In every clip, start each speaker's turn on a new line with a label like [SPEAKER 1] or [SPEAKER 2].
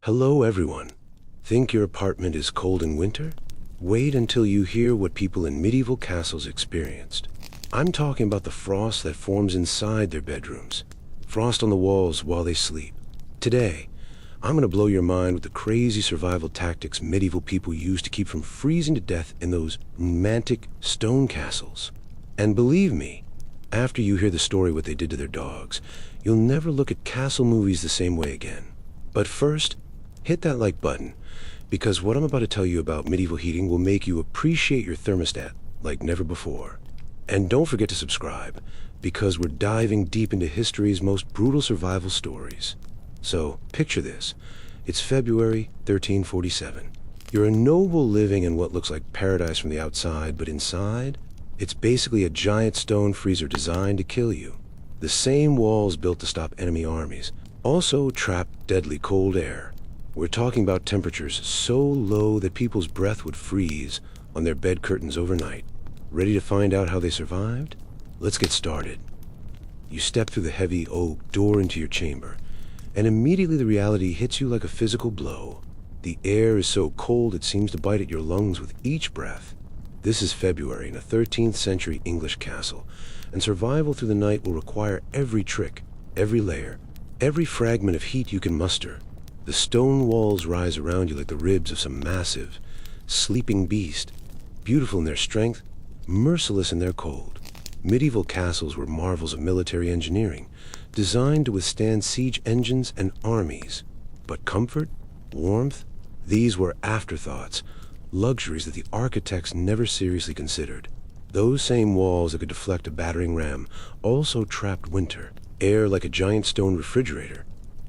[SPEAKER 1] Hello, everyone. Think your apartment is cold in winter? Wait until you hear what people in medieval castles experienced. I'm talking about the frost that forms inside their bedrooms, frost on the walls while they sleep. Today, I'm going to blow your mind with the crazy survival tactics medieval people used to keep from freezing to death in those romantic stone castles. And believe me, after you hear the story what they did to their dogs, you'll never look at castle movies the same way again. But first, hit that like button, because what I'm about to tell you about medieval heating will make you appreciate your thermostat like never before. And don't forget to subscribe, because we're diving deep into history's most brutal survival stories. So, picture this. It's February 1347. You're a noble living in what looks like paradise from the outside, but inside, it's basically a giant stone freezer designed to kill you. The same walls built to stop enemy armies also trap deadly cold air. We're talking about temperatures so low that people's breath would freeze on their bed curtains overnight. Ready to find out how they survived? Let's get started. You step through the heavy oak door into your chamber, and immediately the reality hits you like a physical blow. The air is so cold it seems to bite at your lungs with each breath. This is February in a 13th century English castle, and survival through the night will require every trick, every layer, every fragment of heat you can muster. The stone walls rise around you like the ribs of some massive, sleeping beast, beautiful in their strength, merciless in their cold. Medieval castles were marvels of military engineering, designed to withstand siege engines and armies. But comfort, warmth, these were afterthoughts, luxuries that the architects never seriously considered. Those same walls that could deflect a battering ram also trapped winter, air like a giant stone refrigerator.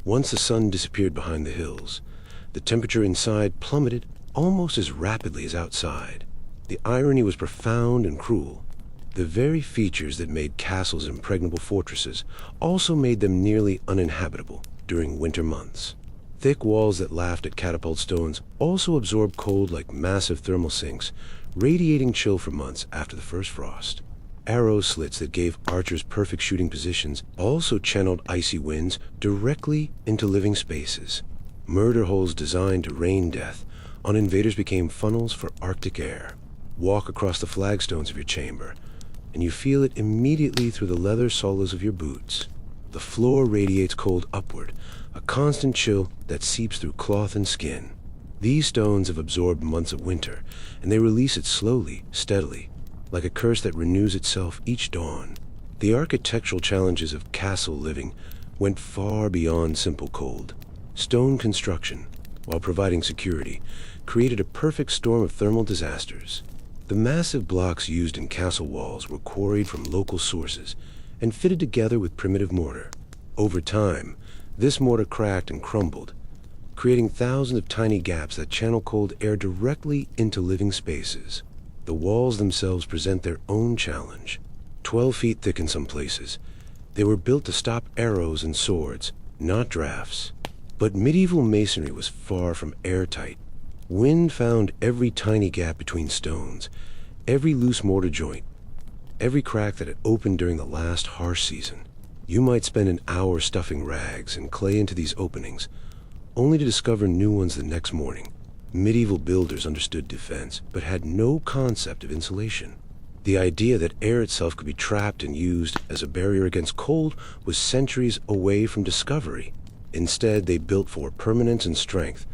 [SPEAKER 1] Once the sun disappeared behind the hills, the temperature inside plummeted almost as rapidly as outside. The irony was profound and cruel. The very features that made castles impregnable fortresses also made them nearly uninhabitable during winter months. Thick walls that laughed at catapult stones also absorbed cold like massive thermal sinks, radiating chill for months after the first frost. Arrow slits that gave archers perfect shooting positions also channeled icy winds directly into living spaces. Murder holes designed to rain death on invaders became funnels for Arctic air. Walk across the flagstones of your chamber, and you feel it immediately through the leather soles of your boots. The floor radiates cold upward, a constant chill that seeps through cloth and skin. These stones have absorbed months of winter, and they release it slowly, steadily, like a curse that renews itself each dawn. The architectural challenges of castle living went far beyond simple cold. Stone construction, while providing security, created a perfect storm of thermal disasters. The massive blocks used in castle walls were quarried from local sources and fitted together with primitive mortar. Over time, this mortar cracked and crumbled, creating thousands of tiny gaps that channel cold air directly into living spaces. The walls themselves present their own challenge. 12 feet thick in some places, they were built to stop arrows and swords, not drafts. But medieval masonry was far from airtight. Wind found every tiny gap between stones, every loose mortar joint, every crack that had opened during the last harsh season. You might spend an hour stuffing rags and clay into these openings, only to discover new ones the next morning. Medieval builders understood defense, but had no concept of insulation. The idea that air itself could be trapped and used as a barrier against cold was centuries away from discovery. Instead, they built for permanence and strength,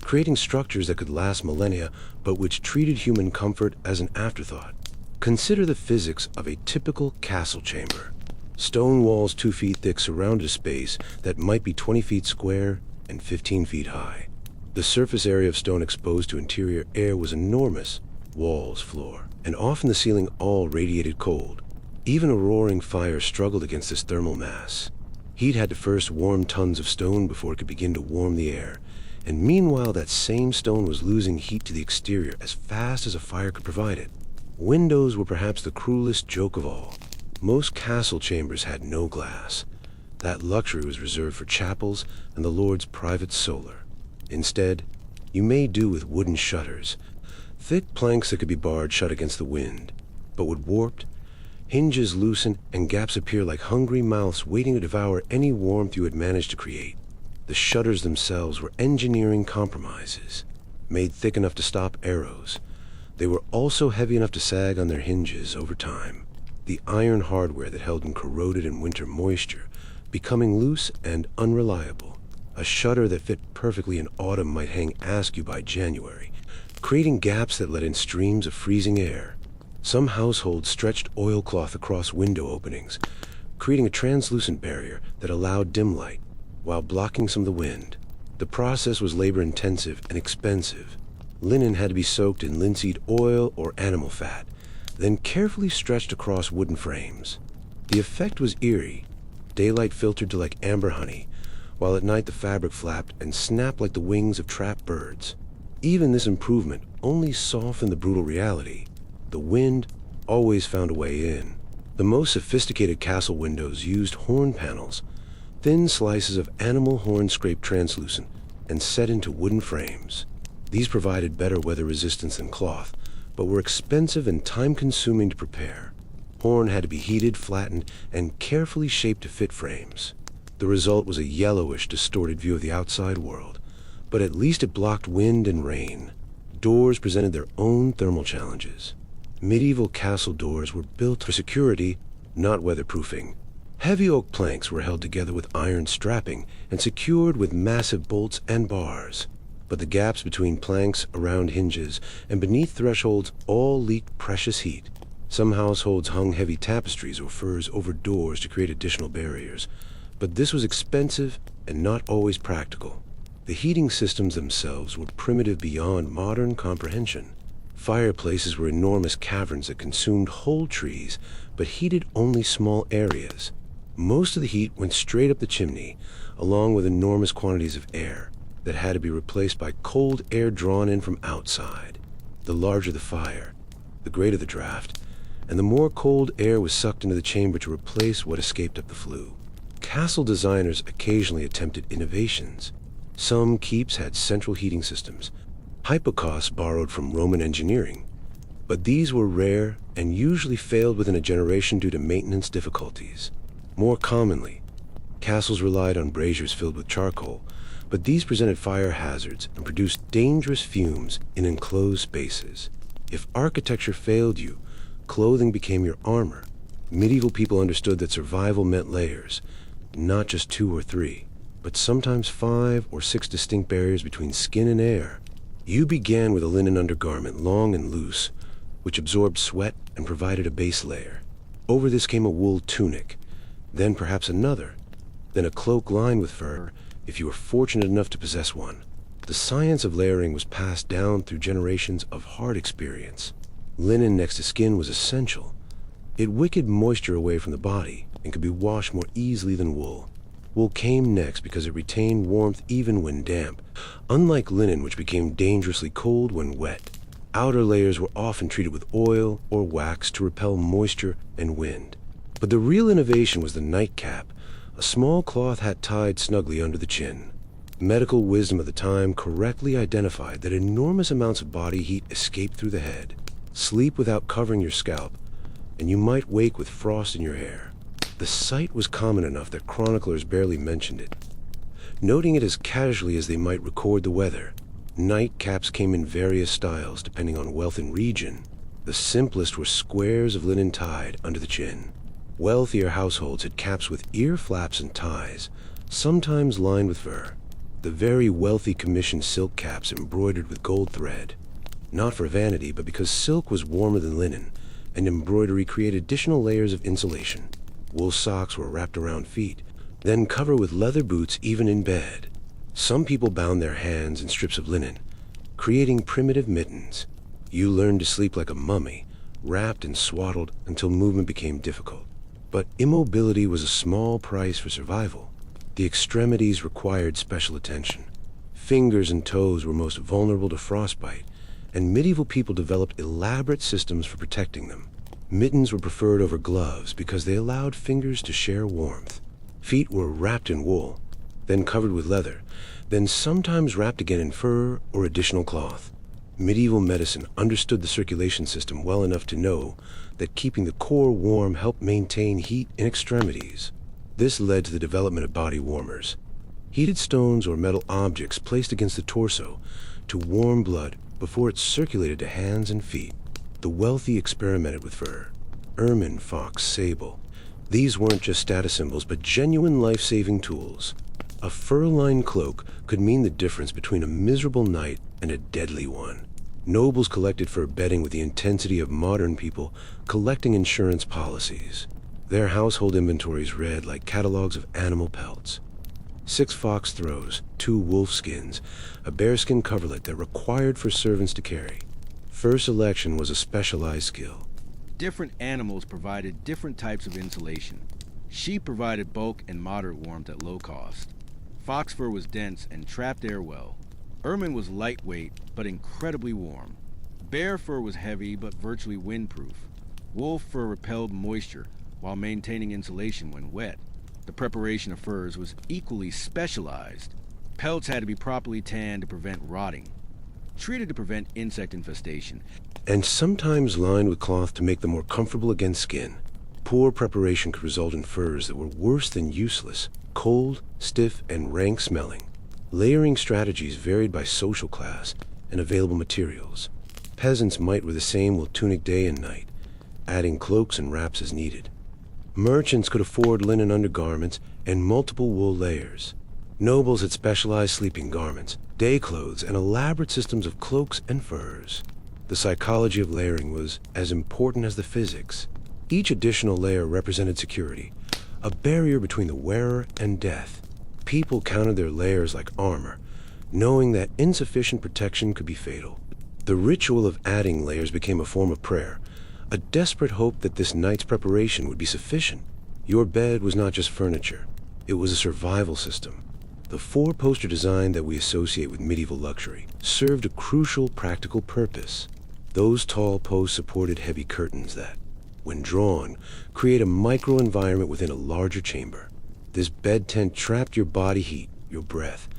[SPEAKER 1] creating structures that could last millennia, but which treated human comfort as an afterthought. Consider the physics of a typical castle chamber. Stone walls 2 feet thick surrounded a space that might be 20 feet square and 15 feet high. The surface area of stone exposed to interior air was enormous. Walls, floor, and often the ceiling all radiated cold. Even a roaring fire struggled against this thermal mass. Heat had to first warm tons of stone before it could begin to warm the air. And meanwhile, that same stone was losing heat to the exterior as fast as a fire could provide it. Windows were perhaps the cruelest joke of all. Most castle chambers had no glass. That luxury was reserved for chapels and the Lord's private solar. Instead, you may do with wooden shutters, thick planks that could be barred shut against the wind. But when warped, hinges loosen and gaps appear like hungry mouths waiting to devour any warmth you had managed to create. The shutters themselves were engineering compromises, made thick enough to stop arrows. They were also heavy enough to sag on their hinges over time. The iron hardware that held and corroded in winter moisture, becoming loose and unreliable. A shutter that fit perfectly in autumn might hang askew by January, creating gaps that let in streams of freezing air. Some households stretched oilcloth across window openings, creating a translucent barrier that allowed dim light, while blocking some of the wind. The process was labor-intensive and expensive. Linen had to be soaked in linseed oil or animal fat, then carefully stretched across wooden frames. The effect was eerie. Daylight filtered to like amber honey, while at night the fabric flapped and snapped like the wings of trapped birds. Even this improvement only softened the brutal reality. The wind always found a way in. The most sophisticated castle windows used horn panels, thin slices of animal horn scraped translucent and set into wooden frames. These provided better weather resistance than cloth, but were expensive and time-consuming to prepare. Horn had to be heated, flattened, and carefully shaped to fit frames. The result was a yellowish, distorted view of the outside world, but at least it blocked wind and rain. Doors presented their own thermal challenges. Medieval castle doors were built for security, not weatherproofing. Heavy oak planks were held together with iron strapping and secured with massive bolts and bars. But the gaps between planks, around hinges, and beneath thresholds all leaked precious heat. Some households hung heavy tapestries or furs over doors to create additional barriers, but this was expensive and not always practical. The heating systems themselves were primitive beyond modern comprehension. Fireplaces were enormous caverns that consumed whole trees, but heated only small areas. Most of the heat went straight up the chimney, along with enormous quantities of air that had to be replaced by cold air drawn in from outside. The larger the fire, the greater the draft, and the more cold air was sucked into the chamber to replace what escaped up the flue. Castle designers occasionally attempted innovations. Some keeps had central heating systems. Hypocausts borrowed from Roman engineering, but these were rare and usually failed within a generation due to maintenance difficulties. More commonly, castles relied on braziers filled with charcoal, but these presented fire hazards and produced dangerous fumes in enclosed spaces. If architecture failed you, clothing became your armor. Medieval people understood that survival meant layers, not just 2 or 3, but sometimes 5 or 6 distinct barriers between skin and air. You began with a linen undergarment, long and loose, which absorbed sweat and provided a base layer. Over this came a wool tunic, then perhaps another, then a cloak lined with fur, if you were fortunate enough to possess one. The science of layering was passed down through generations of hard experience. Linen next to skin was essential. It wicked moisture away from the body and could be washed more easily than wool. Wool came next because it retained warmth even when damp, unlike linen, which became dangerously cold when wet. Outer layers were often treated with oil or wax to repel moisture and wind. But the real innovation was the nightcap, a small cloth hat tied snugly under the chin. Medical wisdom of the time correctly identified that enormous amounts of body heat escaped through the head. Sleep without covering your scalp, and you might wake with frost in your hair. The sight was common enough that chroniclers barely mentioned it, noting it as casually as they might record the weather. Nightcaps came in various styles depending on wealth and region. The simplest were squares of linen tied under the chin. Wealthier households had caps with ear flaps and ties, sometimes lined with fur. The very wealthy commissioned silk caps embroidered with gold thread, not for vanity, but because silk was warmer than linen, and embroidery created additional layers of insulation. Wool socks were wrapped around feet, then covered with leather boots even in bed. Some people bound their hands in strips of linen, creating primitive mittens. You learned to sleep like a mummy, wrapped and swaddled until movement became difficult. But immobility was a small price for survival. The extremities required special attention. Fingers and toes were most vulnerable to frostbite, and medieval people developed elaborate systems for protecting them. Mittens were preferred over gloves because they allowed fingers to share warmth. Feet were wrapped in wool, then covered with leather, then sometimes wrapped again in fur or additional cloth. Medieval medicine understood the circulation system well enough to know that keeping the core warm helped maintain heat in extremities. This led to the development of body warmers. Heated stones or metal objects placed against the torso to warm blood before it circulated to hands and feet. The wealthy experimented with fur. Ermine, fox, sable. These weren't just status symbols, but genuine life-saving tools. A fur-lined cloak could mean the difference between a miserable night and a deadly one. Nobles collected fur bedding with the intensity of modern people collecting insurance policies. Their household inventories read like catalogs of animal pelts. 6 fox throws, 2 wolf skins, a bearskin coverlet that required for servants to carry. Fur selection was a specialized skill.
[SPEAKER 2] Different animals provided different types of insulation. Sheep provided bulk and moderate warmth at low cost. Fox fur was dense and trapped air well. Ermine was lightweight but incredibly warm. Bear fur was heavy but virtually windproof. Wolf fur repelled moisture while maintaining insulation when wet. The preparation of furs was equally specialized. Pelts had to be properly tanned to prevent rotting, treated to prevent insect infestation,
[SPEAKER 1] and sometimes lined with cloth to make them more comfortable against skin. Poor preparation could result in furs that were worse than useless, cold, stiff, and rank-smelling. Layering strategies varied by social class and available materials. Peasants might wear the same wool tunic day and night, adding cloaks and wraps as needed. Merchants could afford linen undergarments and multiple wool layers. Nobles had specialized sleeping garments, day clothes, and elaborate systems of cloaks and furs. The psychology of layering was as important as the physics. Each additional layer represented security, a barrier between the wearer and death. People counted their layers like armor, knowing that insufficient protection could be fatal. The ritual of adding layers became a form of prayer, a desperate hope that this night's preparation would be sufficient. Your bed was not just furniture, it was a survival system. The 4-poster design that we associate with medieval luxury served a crucial practical purpose. Those tall posts supported heavy curtains that, when drawn, create a micro-environment within a larger chamber. This bed tent trapped your body heat, your breath,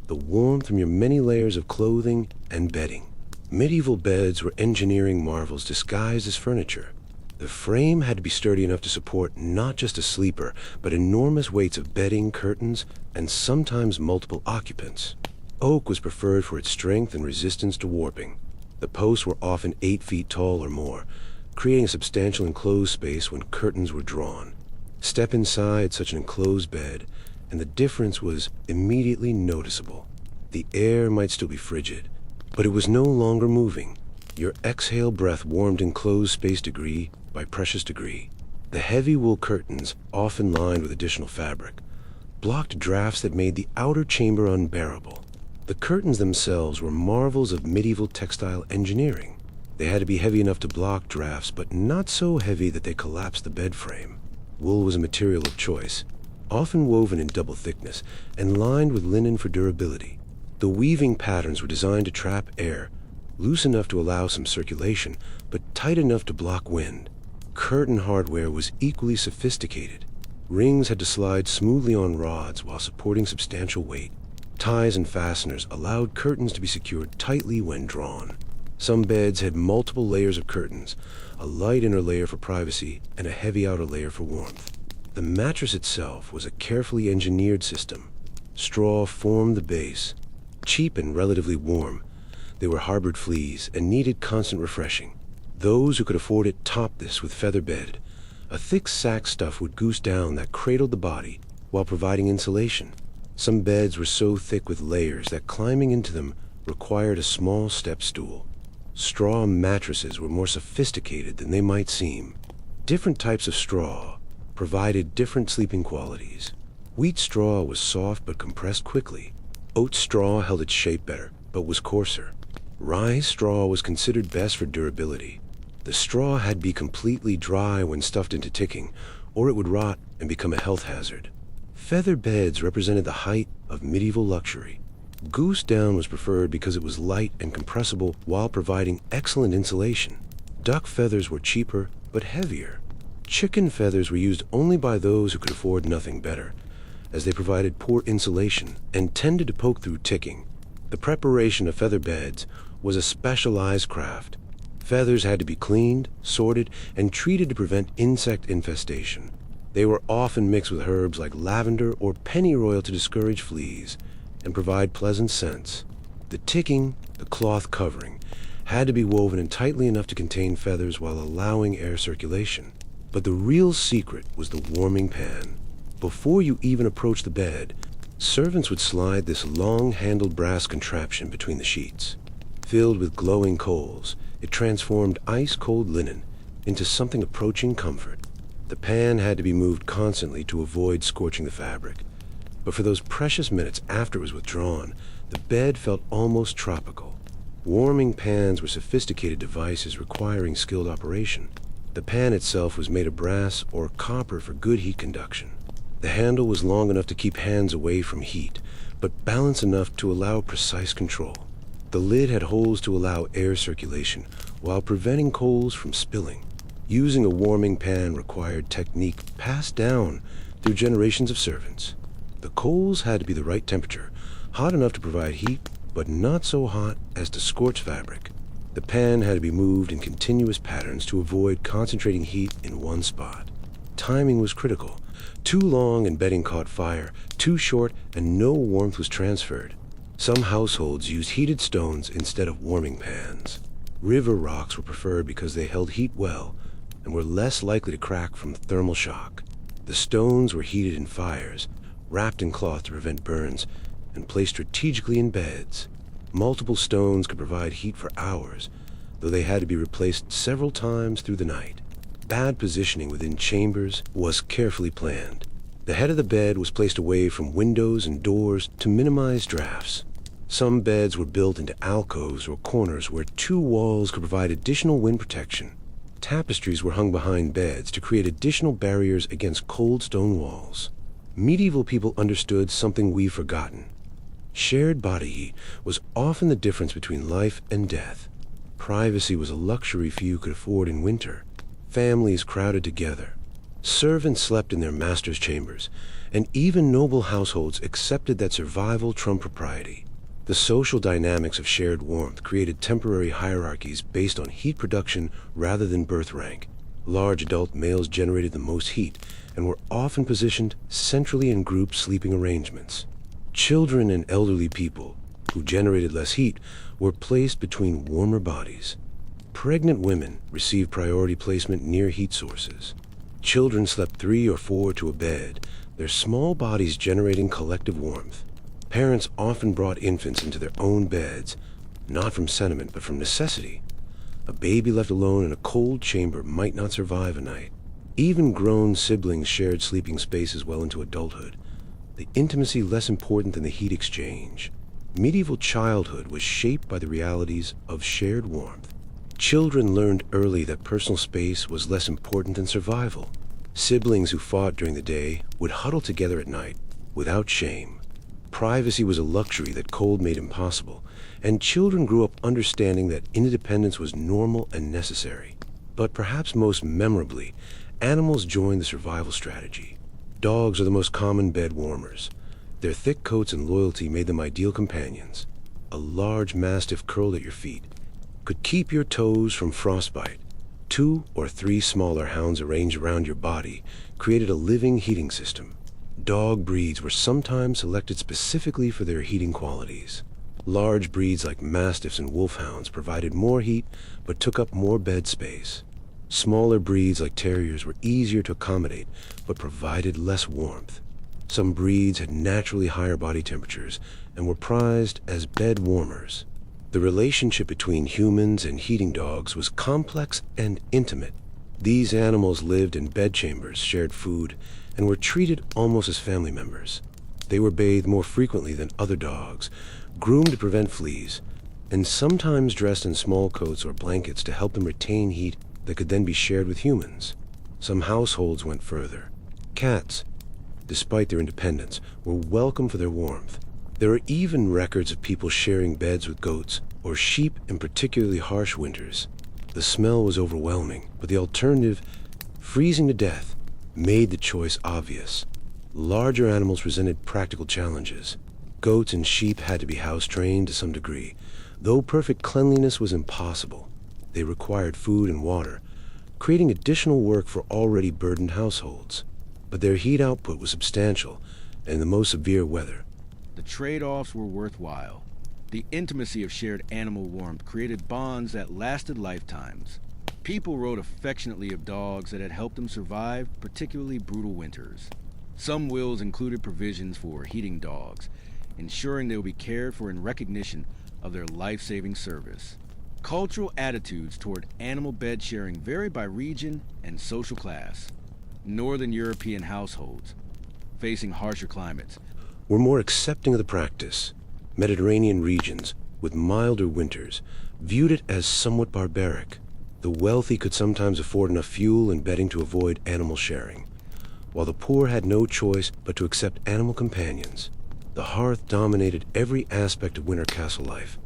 [SPEAKER 1] the warmth from your many layers of clothing and bedding. Medieval beds were engineering marvels disguised as furniture. The frame had to be sturdy enough to support not just a sleeper, but enormous weights of bedding, curtains, and sometimes multiple occupants. Oak was preferred for its strength and resistance to warping. The posts were often 8 feet tall or more, creating a substantial enclosed space when curtains were drawn. Step inside such an enclosed bed, and the difference was immediately noticeable. The air might still be frigid, but it was no longer moving. Your exhale breath warmed enclosed space degree by precious degree. The heavy wool curtains, often lined with additional fabric, blocked drafts that made the outer chamber unbearable. The curtains themselves were marvels of medieval textile engineering. They had to be heavy enough to block drafts, but not so heavy that they collapsed the bed frame. Wool was a material of choice, often woven in double thickness and lined with linen for durability. The weaving patterns were designed to trap air, loose enough to allow some circulation, but tight enough to block wind. Curtain hardware was equally sophisticated. Rings had to slide smoothly on rods while supporting substantial weight. Ties and fasteners allowed curtains to be secured tightly when drawn. Some beds had multiple layers of curtains, a light inner layer for privacy and a heavy outer layer for warmth. The mattress itself was a carefully engineered system. Straw formed the base. Cheap and relatively warm, they were harbored fleas and needed constant refreshing. Those who could afford it topped this with feather bedded. A thick sack stuff would goose down that cradled the body while providing insulation. Some beds were so thick with layers that climbing into them required a small step stool. Straw mattresses were more sophisticated than they might seem. Different types of straw provided different sleeping qualities. Wheat straw was soft but compressed quickly. Oat straw held its shape better, but was coarser. Rye straw was considered best for durability. The straw had to be completely dry when stuffed into ticking, or it would rot and become a health hazard. Feather beds represented the height of medieval luxury. Goose down was preferred because it was light and compressible while providing excellent insulation. Duck feathers were cheaper but heavier. Chicken feathers were used only by those who could afford nothing better, as they provided poor insulation and tended to poke through ticking. The preparation of feather beds was a specialized craft. Feathers had to be cleaned, sorted, and treated to prevent insect infestation. They were often mixed with herbs like lavender or pennyroyal to discourage fleas and provide pleasant scents. The ticking, the cloth covering, had to be woven in tightly enough to contain feathers while allowing air circulation. But the real secret was the warming pan. Before you even approached the bed, servants would slide this long-handled brass contraption between the sheets. Filled with glowing coals, it transformed ice-cold linen into something approaching comfort. The pan had to be moved constantly to avoid scorching the fabric. But for those precious minutes after it was withdrawn, the bed felt almost tropical. Warming pans were sophisticated devices requiring skilled operation. The pan itself was made of brass or copper for good heat conduction. The handle was long enough to keep hands away from heat, but balanced enough to allow precise control. The lid had holes to allow air circulation while preventing coals from spilling. Using a warming pan required technique passed down through generations of servants. The coals had to be the right temperature, hot enough to provide heat, but not so hot as to scorch fabric. The pan had to be moved in continuous patterns to avoid concentrating heat in one spot. Timing was critical. Too long and bedding caught fire, too short and no warmth was transferred. Some households used heated stones instead of warming pans. River rocks were preferred because they held heat well and were less likely to crack from thermal shock. The stones were heated in fires, wrapped in cloth to prevent burns, and placed strategically in beds. Multiple stones could provide heat for hours, though they had to be replaced several times through the night. Bad positioning within chambers was carefully planned. The head of the bed was placed away from windows and doors to minimize drafts. Some beds were built into alcoves or corners where two walls could provide additional wind protection. Tapestries were hung behind beds to create additional barriers against cold stone walls. Medieval people understood something we've forgotten. Shared body heat was often the difference between life and death. Privacy was a luxury few could afford in winter. Families crowded together. Servants slept in their masters' chambers, and even noble households accepted that survival trumped propriety. The social dynamics of shared warmth created temporary hierarchies based on heat production rather than birth rank. Large adult males generated the most heat and were often positioned centrally in group sleeping arrangements. Children and elderly people, who generated less heat, were placed between warmer bodies. Pregnant women received priority placement near heat sources. Children slept 3 or 4 to a bed, their small bodies generating collective warmth. Parents often brought infants into their own beds, not from sentiment but from necessity. A baby left alone in a cold chamber might not survive a night. Even grown siblings shared sleeping spaces well into adulthood, the intimacy less important than the heat exchange. Medieval childhood was shaped by the realities of shared warmth. Children learned early that personal space was less important than survival. Siblings who fought during the day would huddle together at night without shame. Privacy was a luxury that cold made impossible, and children grew up understanding that independence was normal and necessary. But perhaps most memorably, animals joined the survival strategy. Dogs are the most common bed warmers. Their thick coats and loyalty made them ideal companions. A large mastiff curled at your feet could keep your toes from frostbite. 2 or 3 smaller hounds arranged around your body created a living heating system. Dog breeds were sometimes selected specifically for their heating qualities. Large breeds like mastiffs and wolfhounds provided more heat but took up more bed space. Smaller breeds like terriers were easier to accommodate but provided less warmth. Some breeds had naturally higher body temperatures and were prized as bed warmers. The relationship between humans and heating dogs was complex and intimate. These animals lived in bedchambers, shared food, and were treated almost as family members. They were bathed more frequently than other dogs, groomed to prevent fleas, and sometimes dressed in small coats or blankets to help them retain heat that could then be shared with humans. Some households went further. Cats, despite their independence, were welcome for their warmth. There are even records of people sharing beds with goats or sheep in particularly harsh winters. The smell was overwhelming, but the alternative, freezing to death, made the choice obvious. Larger animals presented practical challenges. Goats and sheep had to be house-trained to some degree. Though perfect cleanliness was impossible, they required food and water, creating additional work for already burdened households. but their heat output was substantial, and in the most severe weather.
[SPEAKER 2] The trade-offs were worthwhile. The intimacy of shared animal warmth created bonds that lasted lifetimes. People wrote affectionately of dogs that had helped them survive particularly brutal winters. Some wills included provisions for heating dogs, ensuring they would be cared for in recognition of their life-saving service. Cultural attitudes toward animal bed sharing vary by region and social class. Northern European households, facing harsher climates,
[SPEAKER 1] Were more accepting of the practice. Mediterranean regions, with milder winters, viewed it as somewhat barbaric. The wealthy could sometimes afford enough fuel and bedding to avoid animal sharing, while the poor had no choice but to accept animal companions. The hearth dominated every aspect of winter castle life,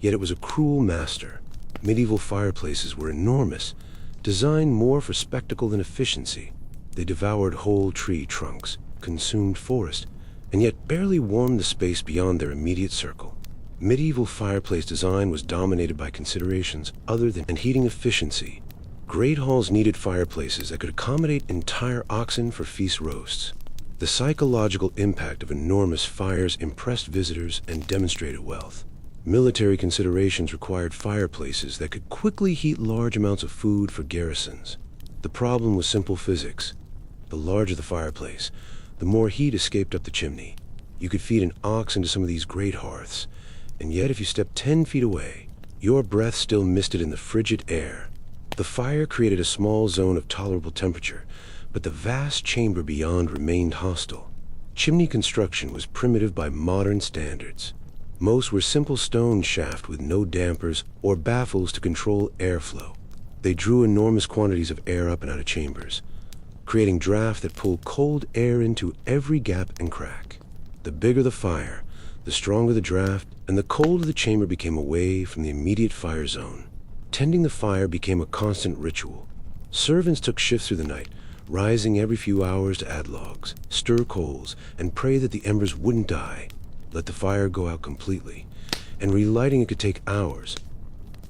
[SPEAKER 1] yet it was a cruel master. Medieval fireplaces were enormous, designed more for spectacle than efficiency. They devoured whole tree trunks, consumed forest, and yet barely warmed the space beyond their immediate circle. Medieval fireplace design was dominated by considerations other than heating efficiency. Great halls needed fireplaces that could accommodate entire oxen for feast roasts. The psychological impact of enormous fires impressed visitors and demonstrated wealth. Military considerations required fireplaces that could quickly heat large amounts of food for garrisons. The problem was simple physics. The larger the fireplace, the more heat escaped up the chimney. You could feed an ox into some of these great hearths, and yet if you stepped 10 feet away, your breath still misted in the frigid air. The fire created a small zone of tolerable temperature, but the vast chamber beyond remained hostile. Chimney construction was primitive by modern standards. Most were simple stone shaft with no dampers or baffles to control airflow. They drew enormous quantities of air up and out of chambers, creating draft that pulled cold air into every gap and crack. The bigger the fire, the stronger the draft, and the colder the chamber became away from the immediate fire zone. Tending the fire became a constant ritual. Servants took shifts through the night, rising every few hours to add logs, stir coals, and pray that the embers wouldn't die. Let the fire go out completely, and relighting it could take hours.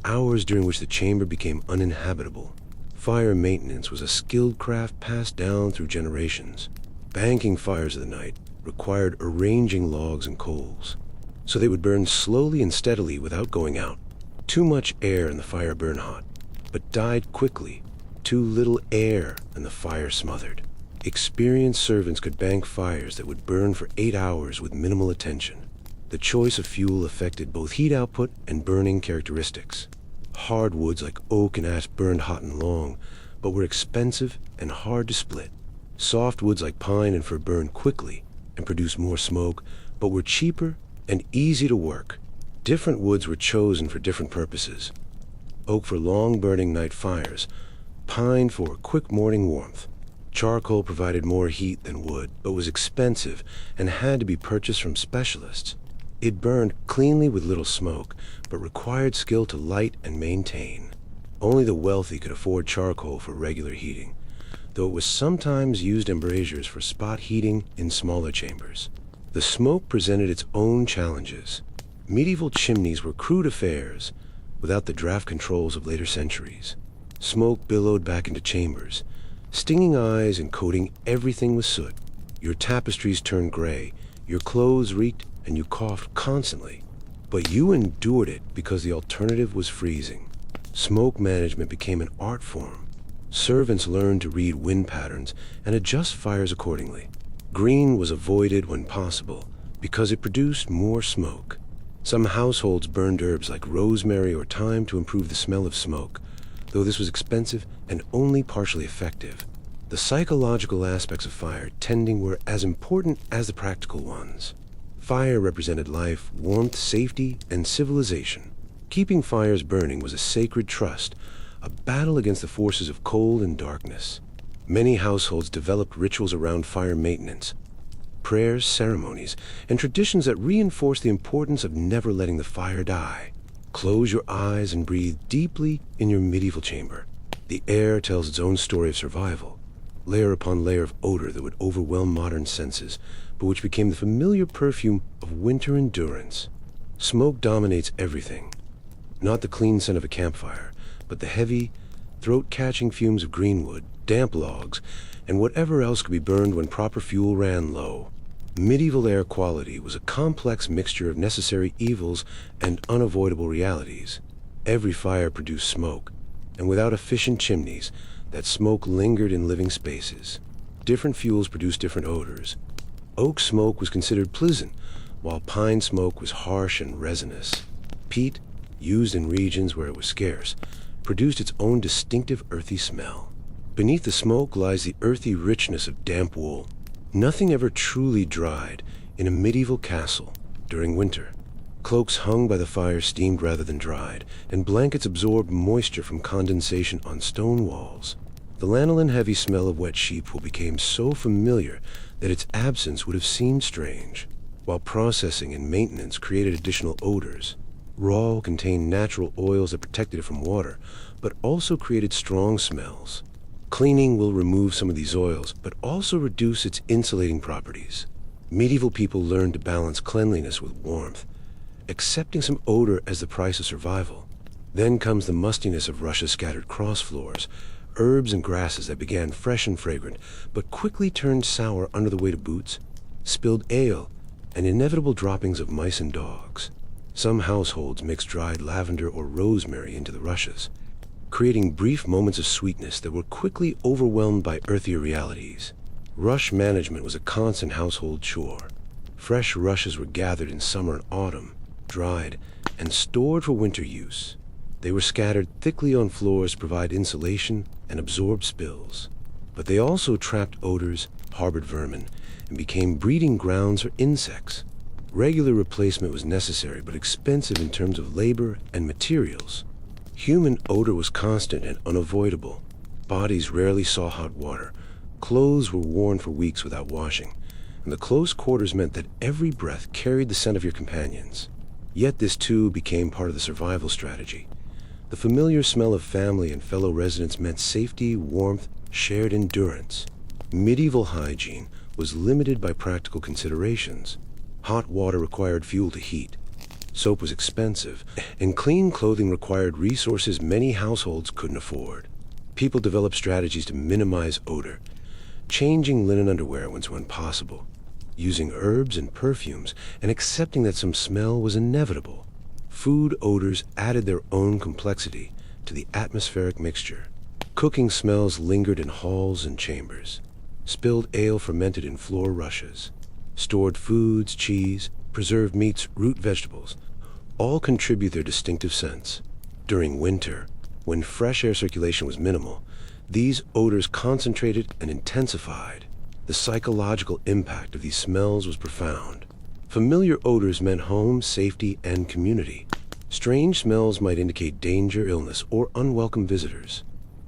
[SPEAKER 1] Hours during which the chamber became uninhabitable. Fire maintenance was a skilled craft passed down through generations. Banking fires of the night required arranging logs and coals, so they would burn slowly and steadily without going out. Too much air and the fire burned hot, but died quickly. Too little air and the fire smothered. Experienced servants could bank fires that would burn for 8 hours with minimal attention. The choice of fuel affected both heat output and burning characteristics. Hardwoods like oak and ash burned hot and long, but were expensive and hard to split. Softwoods like pine and fir burned quickly and produced more smoke, but were cheaper and easy to work. Different woods were chosen for different purposes. Oak for long-burning night fires, pine for quick morning warmth. Charcoal provided more heat than wood, but was expensive and had to be purchased from specialists. It burned cleanly with little smoke, but required skill to light and maintain. Only the wealthy could afford charcoal for regular heating, though it was sometimes used in braziers for spot heating in smaller chambers. The smoke presented its own challenges. Medieval chimneys were crude affairs without the draft controls of later centuries. Smoke billowed back into chambers, stinging eyes and coating everything with soot. Your tapestries turned gray, your clothes reeked, and you coughed constantly. But you endured it because the alternative was freezing. Smoke management became an art form. Servants learned to read wind patterns and adjust fires accordingly. Green was avoided when possible because it produced more smoke. Some households burned herbs like rosemary or thyme to improve the smell of smoke, though this was expensive and only partially effective. The psychological aspects of fire tending were as important as the practical ones. Fire represented life, warmth, safety, and civilization. Keeping fires burning was a sacred trust, a battle against the forces of cold and darkness. Many households developed rituals around fire maintenance, prayers, ceremonies, and traditions that reinforced the importance of never letting the fire die. Close your eyes and breathe deeply in your medieval chamber. The air tells its own story of survival, layer upon layer of odor that would overwhelm modern senses, but which became the familiar perfume of winter endurance. Smoke dominates everything. Not the clean scent of a campfire, but the heavy, throat-catching fumes of greenwood, damp logs, and whatever else could be burned when proper fuel ran low. Medieval air quality was a complex mixture of necessary evils and unavoidable realities. Every fire produced smoke, and without efficient chimneys, that smoke lingered in living spaces. Different fuels produced different odors. Oak smoke was considered pleasant, while pine smoke was harsh and resinous. Peat, used in regions where it was scarce, produced its own distinctive earthy smell. Beneath the smoke lies the earthy richness of damp wool. Nothing ever truly dried in a medieval castle during winter. Cloaks hung by the fire steamed rather than dried, and blankets absorbed moisture from condensation on stone walls. The lanolin-heavy smell of wet sheep wool became so familiar that its absence would have seemed strange, while processing and maintenance created additional odors. Raw contained natural oils that protected it from water, but also created strong smells. Cleaning will remove some of these oils, but also reduce its insulating properties. Medieval people learned to balance cleanliness with warmth, accepting some odor as the price of survival. Then comes the mustiness of Russia's scattered cross floors, herbs and grasses that began fresh and fragrant, but quickly turned sour under the weight of boots, spilled ale, and inevitable droppings of mice and dogs. Some households mixed dried lavender or rosemary into the rushes, creating brief moments of sweetness that were quickly overwhelmed by earthier realities. Rush management was a constant household chore. Fresh rushes were gathered in summer and autumn, dried, and stored for winter use. They were scattered thickly on floors to provide insulation and absorb spills. But they also trapped odors, harbored vermin, and became breeding grounds for insects. Regular replacement was necessary but expensive in terms of labor and materials. Human odor was constant and unavoidable. Bodies rarely saw hot water. Clothes were worn for weeks without washing, and the close quarters meant that every breath carried the scent of your companions. Yet this too became part of the survival strategy. The familiar smell of family and fellow residents meant safety, warmth, shared endurance. Medieval hygiene was limited by practical considerations. Hot water required fuel to heat. Soap was expensive, and clean clothing required resources many households couldn't afford. People developed strategies to minimize odor, changing linen underwear when possible, using herbs and perfumes, and accepting that some smell was inevitable. Food odors added their own complexity to the atmospheric mixture. Cooking smells lingered in halls and chambers. Spilled ale fermented in floor rushes. Stored foods, cheese, preserved meats, root vegetables, all contribute their distinctive scents. During winter, when fresh air circulation was minimal, these odors concentrated and intensified. The psychological impact of these smells was profound. Familiar odors meant home, safety, and community. Strange smells might indicate danger, illness, or unwelcome visitors.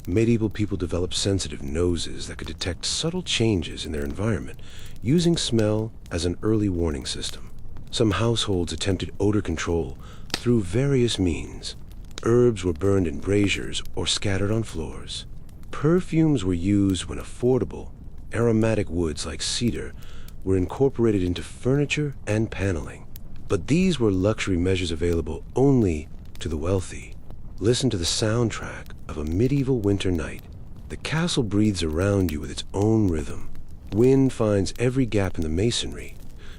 [SPEAKER 1] Medieval people developed sensitive noses that could detect subtle changes in their environment, using smell as an early warning system. Some households attempted odor control through various means. Herbs were burned in braziers or scattered on floors. Perfumes were used when affordable. Aromatic woods like cedar were incorporated into furniture and paneling. But these were luxury measures available only to the wealthy. Listen to the soundtrack of a medieval winter night. The castle breathes around you with its own rhythm. Wind finds every gap in the masonry,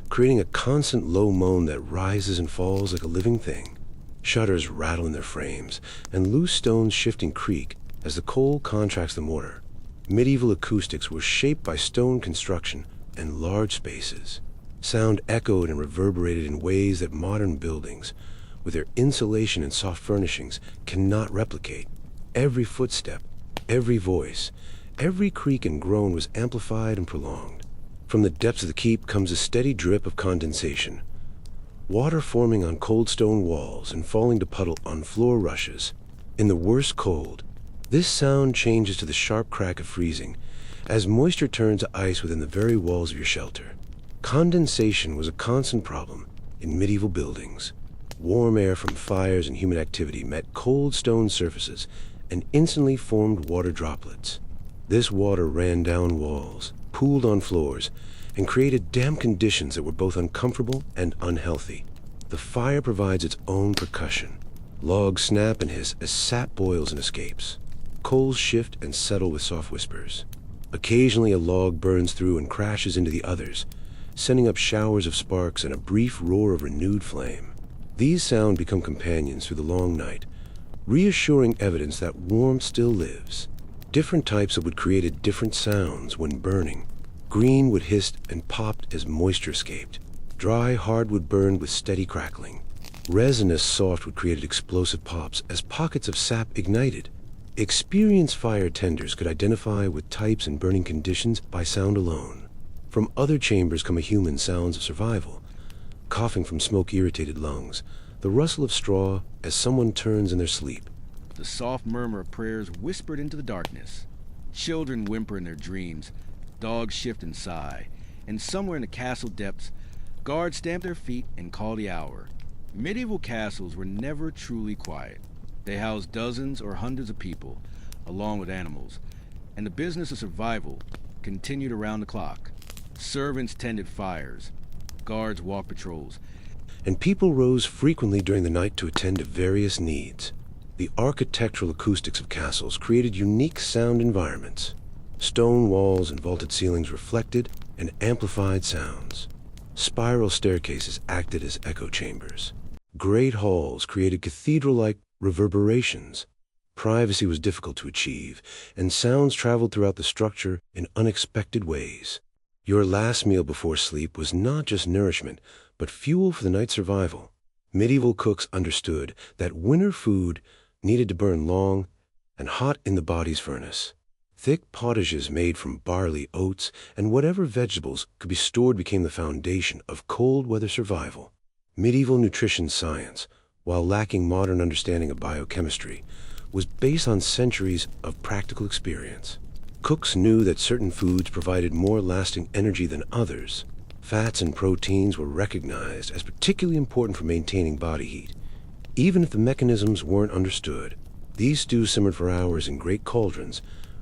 [SPEAKER 1] creating a constant low moan that rises and falls like a living thing. Shutters rattle in their frames, and loose stones shift and creak as the coal contracts the mortar. Medieval acoustics were shaped by stone construction and large spaces. Sound echoed and reverberated in ways that modern buildings, with their insulation and soft furnishings, cannot replicate. Every footstep, every voice, every creak and groan was amplified and prolonged. From the depths of the keep comes a steady drip of condensation, water forming on cold stone walls and falling to puddle on floor rushes. In the worst cold, this sound changes to the sharp crack of freezing as moisture turns to ice within the very walls of your shelter. Condensation was a constant problem in medieval buildings. Warm air from fires and human activity met cold stone surfaces and instantly formed water droplets. This water ran down walls, pooled on floors, and created damp conditions that were both uncomfortable and unhealthy. The fire provides its own percussion. Logs snap and hiss as sap boils and escapes. Coals shift and settle with soft whispers. Occasionally a log burns through and crashes into the others, sending up showers of sparks and a brief roar of renewed flame. These sounds become companions through the long night, reassuring evidence that warmth still lives. Different types of wood created different sounds when burning. Green wood hissed and popped as moisture escaped. Dry hardwood burned with steady crackling. Resinous softwood created explosive pops as pockets of sap ignited. Experienced fire tenders could identify with types and burning conditions by sound alone. From other chambers come a human sounds of survival. Coughing from smoke-irritated lungs, the rustle of straw as someone turns in their sleep.
[SPEAKER 2] The soft murmur of prayers whispered into the darkness. Children whimper in their dreams, dogs shift and sigh, and somewhere in the castle depths, guards stamp their feet and call the hour. Medieval castles were never truly quiet. They housed dozens or hundreds of people, along with animals, and the business of survival continued around the clock. Servants tended fires, guards walked patrols,
[SPEAKER 1] and people rose frequently during the night to attend to various needs. The architectural acoustics of castles created unique sound environments. Stone walls and vaulted ceilings reflected and amplified sounds. Spiral staircases acted as echo chambers. Great halls created cathedral-like reverberations. Privacy was difficult to achieve, and sounds traveled throughout the structure in unexpected ways. Your last meal before sleep was not just nourishment, but fuel for the night's survival. Medieval cooks understood that winter food needed to burn long and hot in the body's furnace. Thick potages made from barley, oats, and whatever vegetables could be stored became the foundation of cold weather survival. Medieval nutrition science, while lacking modern understanding of biochemistry, was based on centuries of practical experience. Cooks knew that certain foods provided more lasting energy than others. Fats and proteins were recognized as particularly important for maintaining body heat. Even if the mechanisms weren't understood, these stews simmered for hours in great cauldrons,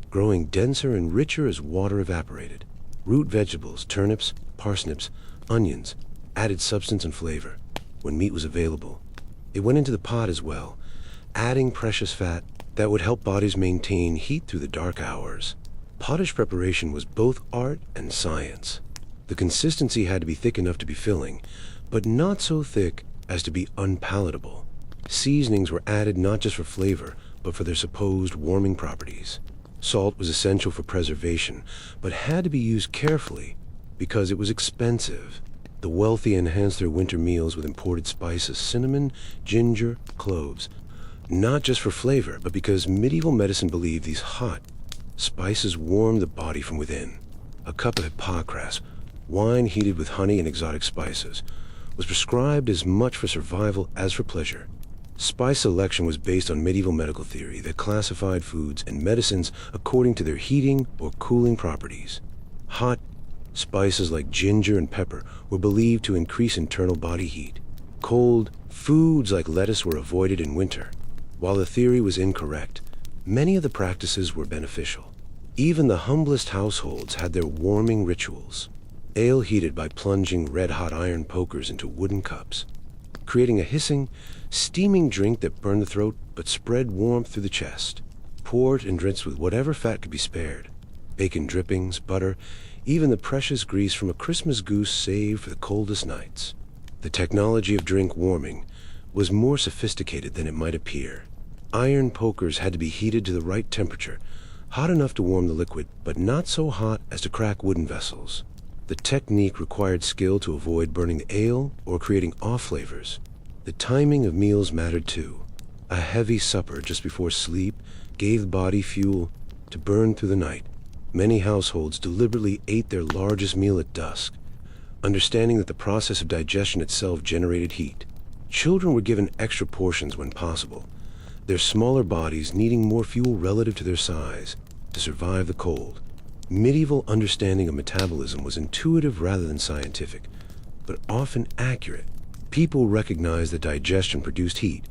[SPEAKER 1] growing denser and richer as water evaporated. Root vegetables, turnips, parsnips, onions, added substance and flavor. When meat was available, it went into the pot as well, adding precious fat that would help bodies maintain heat through the dark hours. Pottage preparation was both art and science. The consistency had to be thick enough to be filling, but not so thick as to be unpalatable. Seasonings were added not just for flavor, but for their supposed warming properties. Salt was essential for preservation, but had to be used carefully because it was expensive. The wealthy enhanced their winter meals with imported spices, cinnamon, ginger, cloves, not just for flavor, but because medieval medicine believed these hot spices warmed the body from within. A cup of hippocras, wine heated with honey and exotic spices, was prescribed as much for survival as for pleasure. Spice selection was based on medieval medical theory that classified foods and medicines according to their heating or cooling properties. Hot spices like ginger and pepper were believed to increase internal body heat. Cold foods like lettuce were avoided in winter. While the theory was incorrect, many of the practices were beneficial. Even the humblest households had their warming rituals. Ale heated by plunging red-hot iron pokers into wooden cups, creating a hissing, steaming drink that burned the throat but spread warmth through the chest. Poured and rinsed with whatever fat could be spared. Bacon drippings, butter, even the precious grease from a Christmas goose saved for the coldest nights. The technology of drink warming was more sophisticated than it might appear. Iron pokers had to be heated to the right temperature, hot enough to warm the liquid, but not so hot as to crack wooden vessels. The technique required skill to avoid burning the ale or creating off flavors. The timing of meals mattered too. A heavy supper just before sleep gave the body fuel to burn through the night. Many households deliberately ate their largest meal at dusk, understanding that the process of digestion itself generated heat. Children were given extra portions when possible, their smaller bodies needing more fuel relative to their size to survive the cold. Medieval understanding of metabolism was intuitive rather than scientific, but often accurate. People recognized that digestion produced heat,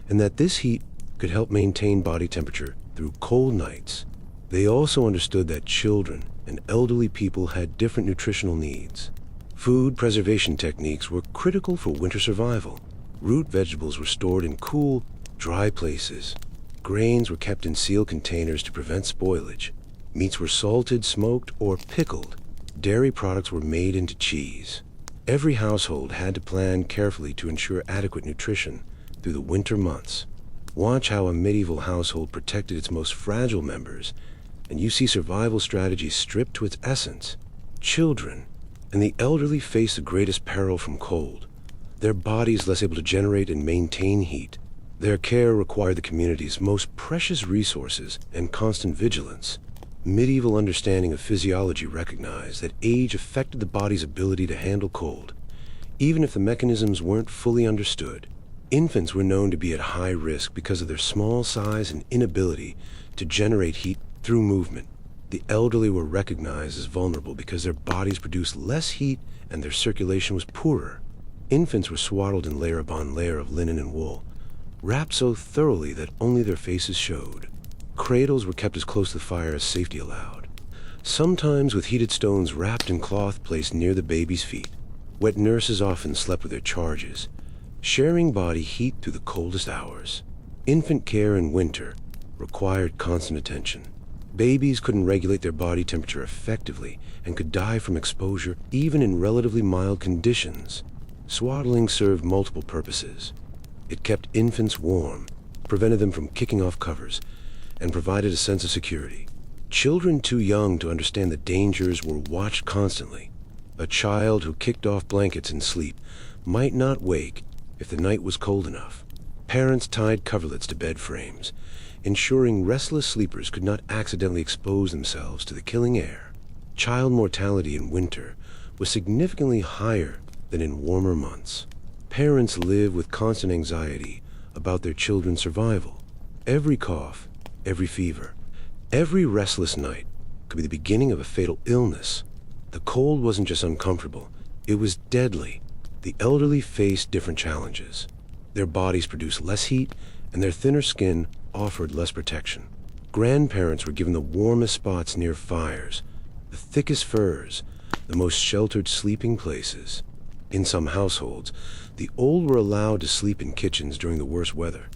[SPEAKER 1] and that this heat could help maintain body temperature through cold nights. They also understood that children and elderly people had different nutritional needs. Food preservation techniques were critical for winter survival. Root vegetables were stored in cool, dry places. Grains were kept in sealed containers to prevent spoilage. Meats were salted, smoked, or pickled. Dairy products were made into cheese. Every household had to plan carefully to ensure adequate nutrition through the winter months. Watch how a medieval household protected its most fragile members, and you see survival strategies stripped to its essence. Children and the elderly faced the greatest peril from cold, their bodies less able to generate and maintain heat. Their care required the community's most precious resources and constant vigilance. Medieval understanding of physiology recognized that age affected the body's ability to handle cold. Even if the mechanisms weren't fully understood, infants were known to be at high risk because of their small size and inability to generate heat through movement. The elderly were recognized as vulnerable because their bodies produced less heat and their circulation was poorer. Infants were swaddled in layer upon layer of linen and wool, wrapped so thoroughly that only their faces showed. Cradles were kept as close to the fire as safety allowed, sometimes with heated stones wrapped in cloth placed near the baby's feet. Wet nurses often slept with their charges, sharing body heat through the coldest hours. Infant care in winter required constant attention. Babies couldn't regulate their body temperature effectively and could die from exposure even in relatively mild conditions. Swaddling served multiple purposes. It kept infants warm, prevented them from kicking off covers, and provided a sense of security. Children too young to understand the dangers were watched constantly. A child who kicked off blankets in sleep might not wake if the night was cold enough. Parents tied coverlets to bed frames, ensuring restless sleepers could not accidentally expose themselves to the killing air. Child mortality in winter was significantly higher than in warmer months. Parents lived with constant anxiety about their children's survival. Every cough, every fever, every restless night could be the beginning of a fatal illness. The cold wasn't just uncomfortable, it was deadly. The elderly faced different challenges. Their bodies produced less heat, and their thinner skin offered less protection. Grandparents were given the warmest spots near fires, the thickest furs, the most sheltered sleeping places. In some households, the old were allowed to sleep in kitchens during the worst weather,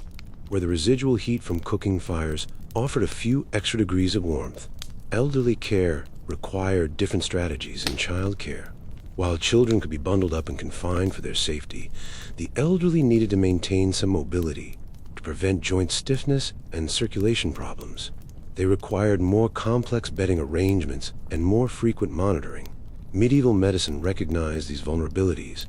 [SPEAKER 1] where the residual heat from cooking fires offered a few extra degrees of warmth. Elderly care required different strategies in child care. While children could be bundled up and confined for their safety, the elderly needed to maintain some mobility to prevent joint stiffness and circulation problems. They required more complex bedding arrangements and more frequent monitoring. Medieval medicine recognized these vulnerabilities,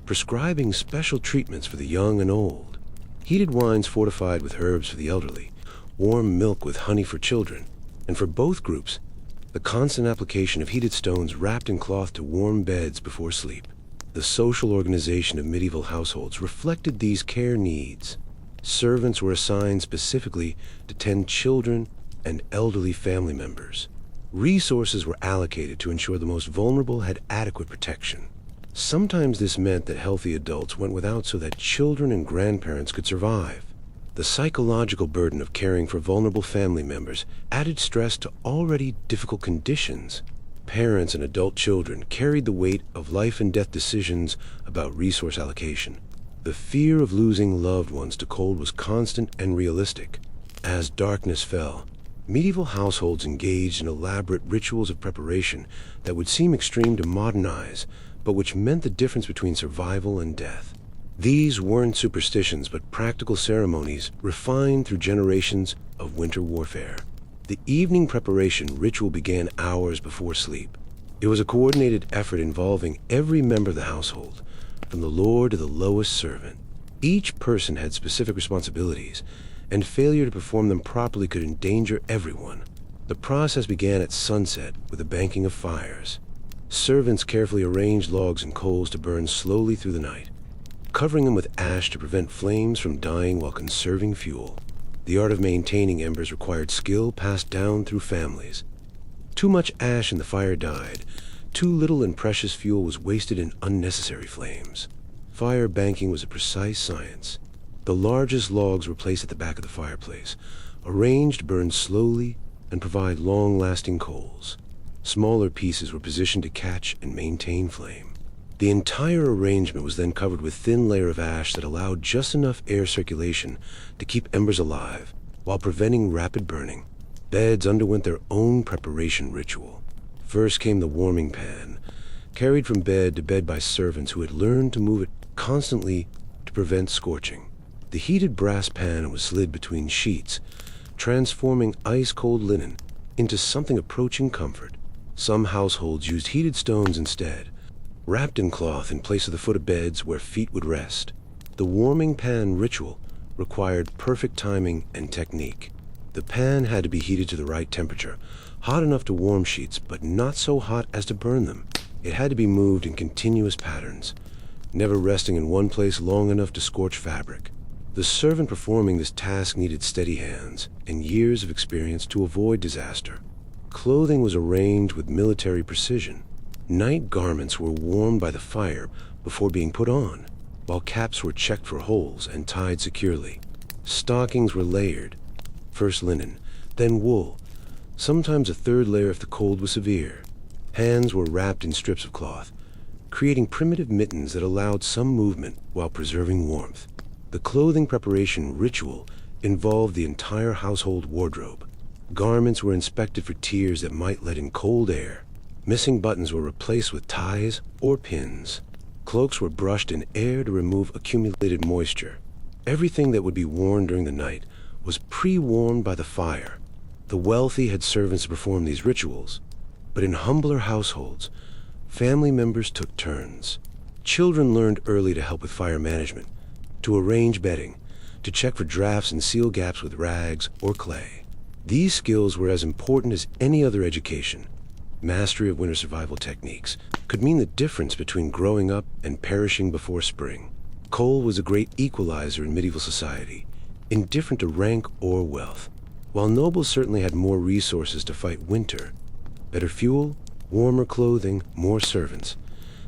[SPEAKER 1] prescribing special treatments for the young and old. Heated wines fortified with herbs for the elderly, warm milk with honey for children, and for both groups, the constant application of heated stones wrapped in cloth to warm beds before sleep. The social organization of medieval households reflected these care needs. Servants were assigned specifically to tend children and elderly family members. Resources were allocated to ensure the most vulnerable had adequate protection. Sometimes this meant that healthy adults went without so that children and grandparents could survive. The psychological burden of caring for vulnerable family members added stress to already difficult conditions. Parents and adult children carried the weight of life and death decisions about resource allocation. The fear of losing loved ones to cold was constant and realistic. As darkness fell, medieval households engaged in elaborate rituals of preparation that would seem extreme to modern eyes, but which meant the difference between survival and death. These weren't superstitions, but practical ceremonies refined through generations of winter warfare. The evening preparation ritual began hours before sleep. It was a coordinated effort involving every member of the household, from the lord to the lowest servant. Each person had specific responsibilities, and failure to perform them properly could endanger everyone. The process began at sunset with the banking of fires. Servants carefully arranged logs and coals to burn slowly through the night, covering them with ash to prevent flames from dying while conserving fuel. The art of maintaining embers required skill passed down through families. Too much ash in the fire died. Too little and precious fuel was wasted in unnecessary flames. Fire banking was a precise science. The largest logs were placed at the back of the fireplace, arranged to burn slowly and provide long-lasting coals. Smaller pieces were positioned to catch and maintain flame. The entire arrangement was then covered with thin layer of ash that allowed just enough air circulation to keep embers alive while preventing rapid burning. Beds underwent their own preparation ritual. First came the warming pan, carried from bed to bed by servants who had learned to move it constantly to prevent scorching. The heated brass pan was slid between sheets, transforming ice-cold linen into something approaching comfort. Some households used heated stones instead, wrapped in cloth in place of the foot of beds where feet would rest. The warming pan ritual required perfect timing and technique. The pan had to be heated to the right temperature, hot enough to warm sheets, but not so hot as to burn them. It had to be moved in continuous patterns, never resting in one place long enough to scorch fabric. The servant performing this task needed steady hands and years of experience to avoid disaster. Clothing was arranged with military precision. Night garments were warmed by the fire before being put on, while caps were checked for holes and tied securely. Stockings were layered, first linen, then wool, sometimes a third layer if the cold was severe. Hands were wrapped in strips of cloth, creating primitive mittens that allowed some movement while preserving warmth. The clothing preparation ritual involved the entire household wardrobe. Garments were inspected for tears that might let in cold air. Missing buttons were replaced with ties or pins. Cloaks were brushed in air to remove accumulated moisture. Everything that would be worn during the night was pre-warmed by the fire. The wealthy had servants to perform these rituals, but in humbler households, family members took turns. Children learned early to help with fire management, to arrange bedding, to check for drafts and seal gaps with rags or clay. These skills were as important as any other education. Mastery of winter survival techniques could mean the difference between growing up and perishing before spring. Coal was a great equalizer in medieval society, indifferent to rank or wealth. While nobles certainly had more resources to fight winter, better fuel, warmer clothing, more servants,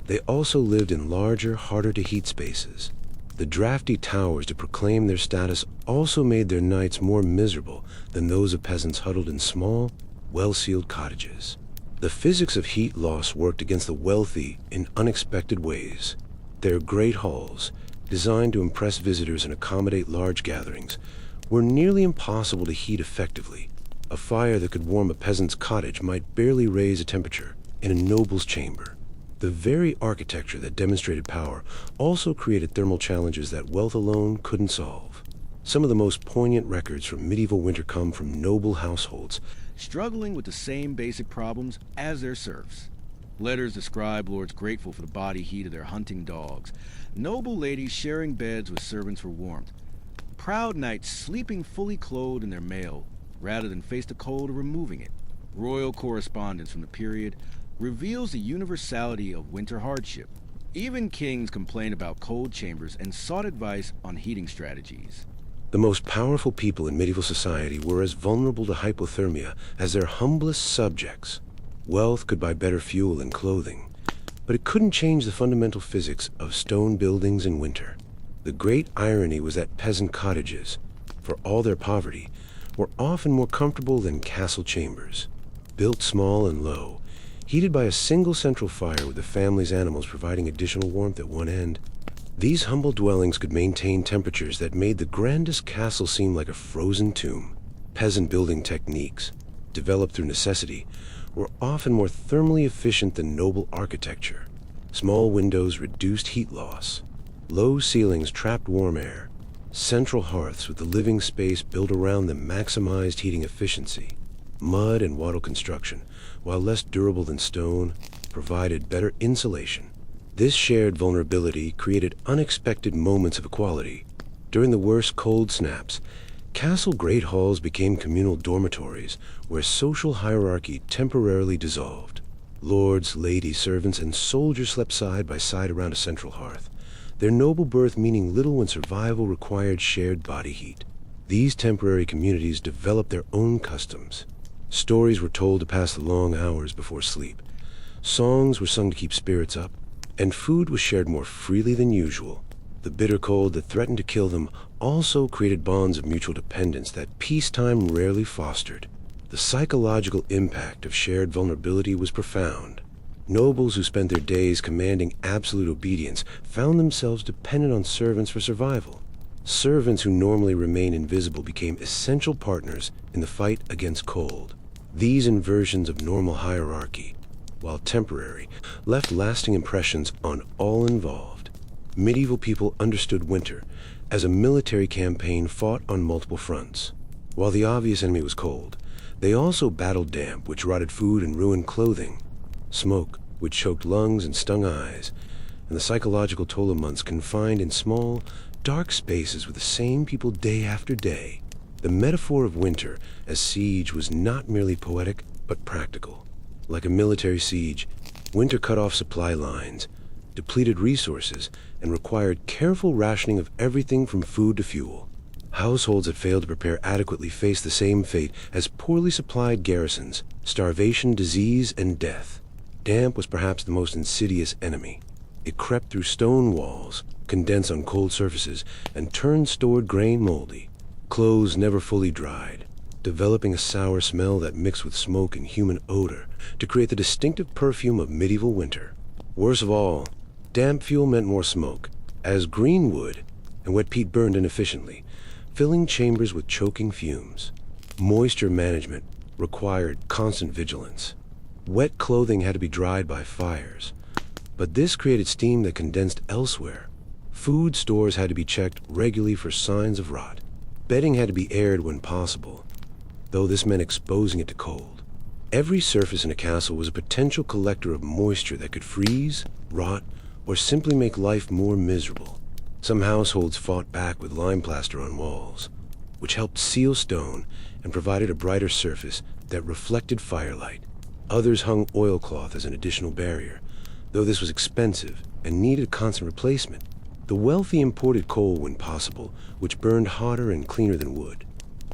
[SPEAKER 1] they also lived in larger, harder-to-heat spaces. The drafty towers to proclaim their status also made their nights more miserable than those of peasants huddled in small, well-sealed cottages. The physics of heat loss worked against the wealthy in unexpected ways. Their great halls, designed to impress visitors and accommodate large gatherings, were nearly impossible to heat effectively. A fire that could warm a peasant's cottage might barely raise a temperature in a noble's chamber. The very architecture that demonstrated power also created thermal challenges that wealth alone couldn't solve. Some of the most poignant records from medieval winter come from noble households,
[SPEAKER 2] struggling with the same basic problems as their serfs. Letters describe lords grateful for the body heat of their hunting dogs, noble ladies sharing beds with servants for warmth, proud knights sleeping fully clothed in their mail rather than face the cold of removing it. Royal correspondence from the period reveals the universality of winter hardship. Even kings complained about cold chambers and sought advice on heating strategies.
[SPEAKER 1] The most powerful people in medieval society were as vulnerable to hypothermia as their humblest subjects. Wealth could buy better fuel and clothing, but it couldn't change the fundamental physics of stone buildings in winter. The great irony was that peasant cottages, for all their poverty, were often more comfortable than castle chambers. Built small and low, heated by a single central fire with the family's animals providing additional warmth at one end, these humble dwellings could maintain temperatures that made the grandest castle seem like a frozen tomb. Peasant building techniques, developed through necessity, were often more thermally efficient than noble architecture. Small windows reduced heat loss. Low ceilings trapped warm air. Central hearths with the living space built around them maximized heating efficiency. Mud and wattle construction, while less durable than stone, provided better insulation. This shared vulnerability created unexpected moments of equality. During the worst cold snaps, castle great halls became communal dormitories where social hierarchy temporarily dissolved. Lords, ladies, servants, and soldiers slept side by side around a central hearth, their noble birth meaning little when survival required shared body heat. These temporary communities developed their own customs. Stories were told to pass the long hours before sleep. Songs were sung to keep spirits up, and food was shared more freely than usual. The bitter cold that threatened to kill them also created bonds of mutual dependence that peacetime rarely fostered. The psychological impact of shared vulnerability was profound. Nobles who spent their days commanding absolute obedience found themselves dependent on servants for survival. Servants who normally remain invisible became essential partners in the fight against cold. These inversions of normal hierarchy, while temporary, left lasting impressions on all involved. Medieval people understood winter as a military campaign fought on multiple fronts. While the obvious enemy was cold, they also battled damp, which rotted food and ruined clothing, smoke, which choked lungs and stung eyes, and the psychological toll of months confined in small, dark spaces with the same people day after day. The metaphor of winter as siege was not merely poetic, but practical. Like a military siege, winter cut off supply lines, depleted resources, and required careful rationing of everything from food to fuel. Households that failed to prepare adequately faced the same fate as poorly supplied garrisons: starvation, disease, and death. Damp was perhaps the most insidious enemy. It crept through stone walls, condensed on cold surfaces, and turned stored grain moldy. Clothes never fully dried, developing a sour smell that mixed with smoke and human odor to create the distinctive perfume of medieval winter. Worst of all, damp fuel meant more smoke, as green wood and wet peat burned inefficiently, filling chambers with choking fumes. Moisture management required constant vigilance. Wet clothing had to be dried by fires, but this created steam that condensed elsewhere. Food stores had to be checked regularly for signs of rot. Bedding had to be aired when possible, though this meant exposing it to cold. Every surface in a castle was a potential collector of moisture that could freeze, rot, or simply make life more miserable. Some households fought back with lime plaster on walls, which helped seal stone and provided a brighter surface that reflected firelight. Others hung oilcloth as an additional barrier, though this was expensive and needed constant replacement. The wealthy imported coal when possible, which burned hotter and cleaner than wood,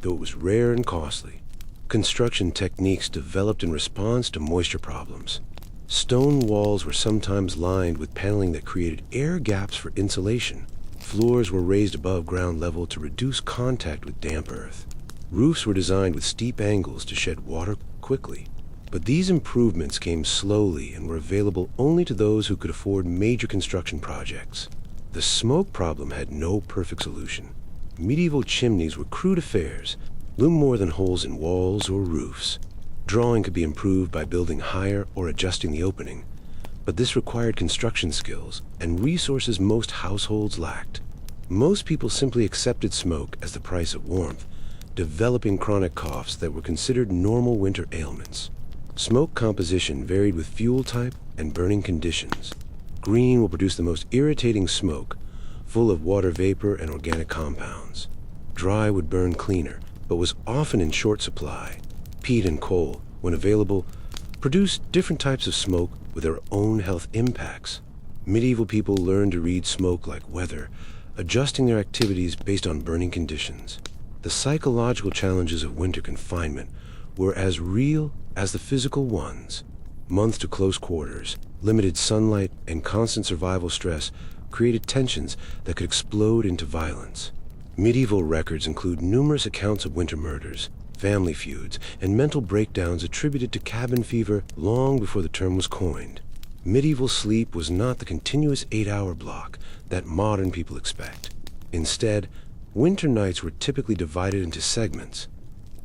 [SPEAKER 1] though it was rare and costly. Construction techniques developed in response to moisture problems. Stone walls were sometimes lined with paneling that created air gaps for insulation. Floors were raised above ground level to reduce contact with damp earth. Roofs were designed with steep angles to shed water quickly. But these improvements came slowly and were available only to those who could afford major construction projects. The smoke problem had no perfect solution. Medieval chimneys were crude affairs, little more than holes in walls or roofs. Drawing could be improved by building higher or adjusting the opening, but this required construction skills and resources most households lacked. Most people simply accepted smoke as the price of warmth, developing chronic coughs that were considered normal winter ailments. Smoke composition varied with fuel type and burning conditions. Green will produce the most irritating smoke, full of water vapor and organic compounds. Dry would burn cleaner, but was often in short supply. Peat and coal, when available, produced different types of smoke with their own health impacts. Medieval people learned to read smoke like weather, adjusting their activities based on burning conditions. The psychological challenges of winter confinement were as real as the physical ones. Months to close quarters, limited sunlight, and constant survival stress created tensions that could explode into violence. Medieval records include numerous accounts of winter murders, family feuds, and mental breakdowns attributed to cabin fever long before the term was coined. Medieval sleep was not the continuous 8-hour block that modern people expect. Instead, winter nights were typically divided into segments.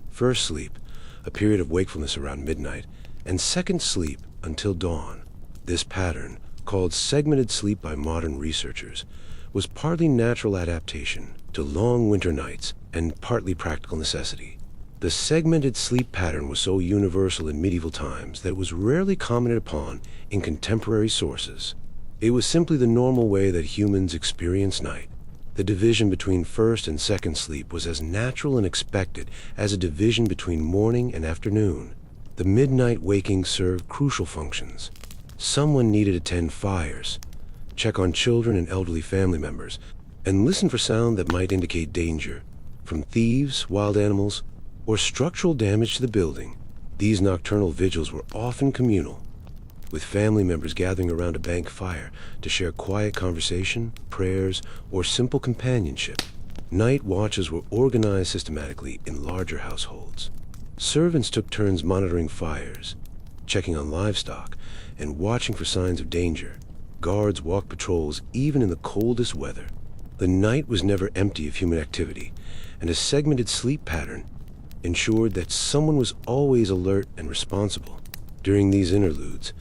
[SPEAKER 1] First sleep, a period of wakefulness around midnight, and second sleep until dawn. This pattern, called segmented sleep by modern researchers, was partly natural adaptation to long winter nights and partly practical necessity. The segmented sleep pattern was so universal in medieval times that it was rarely commented upon in contemporary sources. It was simply the normal way that humans experience night. The division between first and second sleep was as natural and expected as a division between morning and afternoon. The midnight waking served crucial functions. Someone needed to tend fires, check on children and elderly family members, and listen for sound that might indicate danger, from thieves, wild animals, or structural damage to the building. These nocturnal vigils were often communal, with family members gathering around a bank fire to share quiet conversation, prayers, or simple companionship. Night watches were organized systematically in larger households. Servants took turns monitoring fires, checking on livestock, and watching for signs of danger. Guards walked patrols even in the coldest weather. The night was never empty of human activity, and a segmented sleep pattern ensured that someone was always alert and responsible. During these interludes,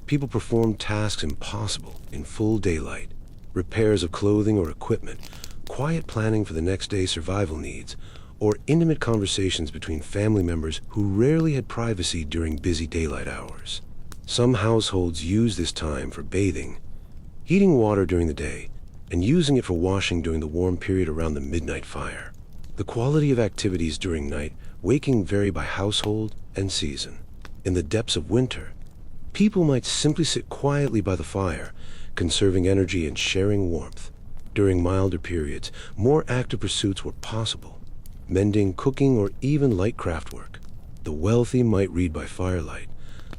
[SPEAKER 1] people performed tasks impossible in full daylight: repairs of clothing or equipment, quiet planning for the next day's survival needs, or intimate conversations between family members who rarely had privacy during busy daylight hours. Some households used this time for bathing, heating water during the day, and using it for washing during the warm period around the midnight fire. The quality of activities during night waking vary by household and season. In the depths of winter, people might simply sit quietly by the fire, conserving energy and sharing warmth. During milder periods, more active pursuits were possible: mending, cooking, or even light craft work. The wealthy might read by firelight,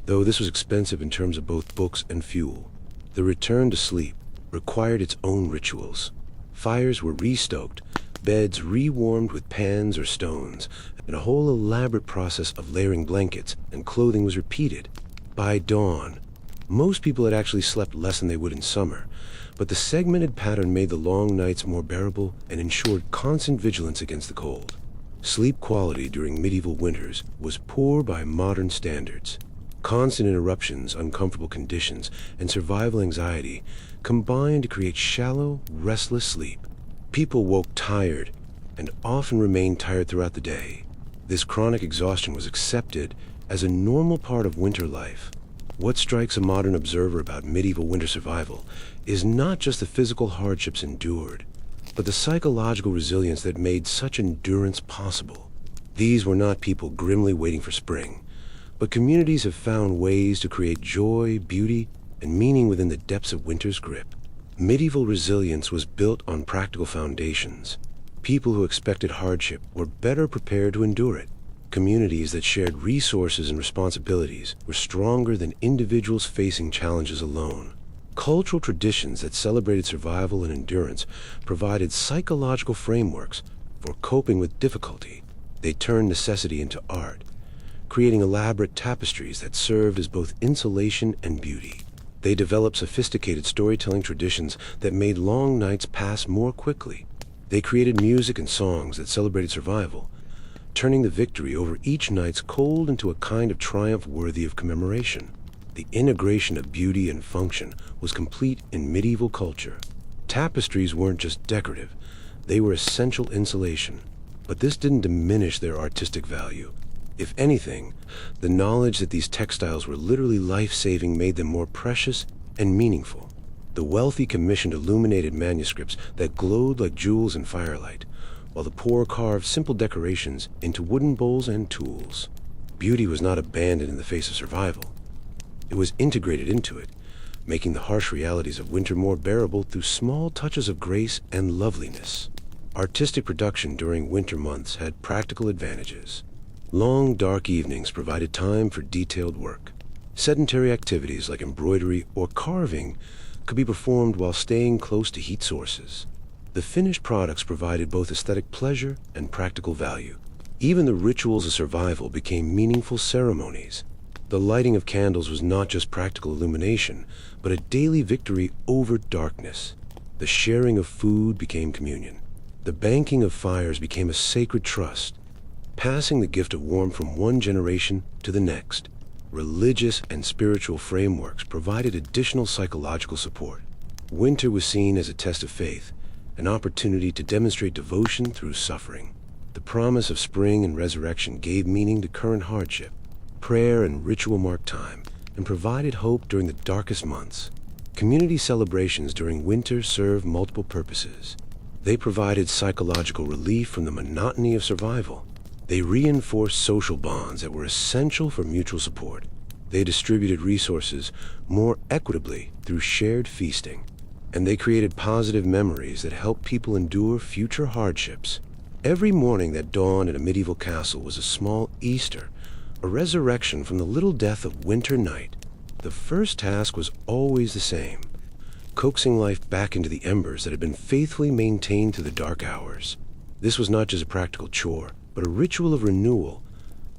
[SPEAKER 1] though this was expensive in terms of both books and fuel. The return to sleep required its own rituals. Fires were re-stoked, beds re-warmed with pans or stones, and a whole elaborate process of layering blankets and clothing was repeated. By dawn, most people had actually slept less than they would in summer, but the segmented pattern made the long nights more bearable and ensured constant vigilance against the cold. Sleep quality during medieval winters was poor by modern standards. Constant interruptions, uncomfortable conditions, and survival anxiety combined to create shallow, restless sleep. People woke tired and often remained tired throughout the day. This chronic exhaustion was accepted as a normal part of winter life. What strikes a modern observer about medieval winter survival is not just the physical hardships endured, but the psychological resilience that made such endurance possible. These were not people grimly waiting for spring, but communities have found ways to create joy, beauty, and meaning within the depths of winter's grip. Medieval resilience was built on practical foundations. People who expected hardship were better prepared to endure it. Communities that shared resources and responsibilities were stronger than individuals facing challenges alone. Cultural traditions that celebrated survival and endurance provided psychological frameworks for coping with difficulty. They turned necessity into art, creating elaborate tapestries that served as both insulation and beauty. They developed sophisticated storytelling traditions that made long nights pass more quickly. They created music and songs that celebrated survival, turning the victory over each night's cold into a kind of triumph worthy of commemoration. The integration of beauty and function was complete in medieval culture. Tapestries weren't just decorative, they were essential insulation. But this didn't diminish their artistic value. If anything, the knowledge that these textiles were literally life-saving made them more precious and meaningful. The wealthy commissioned illuminated manuscripts that glowed like jewels in firelight, while the poor carved simple decorations into wooden bowls and tools. Beauty was not abandoned in the face of survival. It was integrated into it, making the harsh realities of winter more bearable through small touches of grace and loveliness. Artistic production during winter months had practical advantages. Long, dark evenings provided time for detailed work. Sedentary activities like embroidery or carving could be performed while staying close to heat sources. The finished products provided both aesthetic pleasure and practical value. Even the rituals of survival became meaningful ceremonies. The lighting of candles was not just practical illumination, but a daily victory over darkness. The sharing of food became communion. The banking of fires became a sacred trust, passing the gift of warmth from one generation to the next. Religious and spiritual frameworks provided additional psychological support. Winter was seen as a test of faith, an opportunity to demonstrate devotion through suffering. The promise of spring and resurrection gave meaning to current hardship. Prayer and ritual marked time and provided hope during the darkest months. Community celebrations during winter served multiple purposes. They provided psychological relief from the monotony of survival. They reinforced social bonds that were essential for mutual support. They distributed resources more equitably through shared feasting. And they created positive memories that helped people endure future hardships. Every morning that dawned in a medieval castle was a small Easter, a resurrection from the little death of winter night. The first task was always the same: coaxing life back into the embers that had been faithfully maintained through the dark hours. This was not just a practical chore, but a ritual of renewal,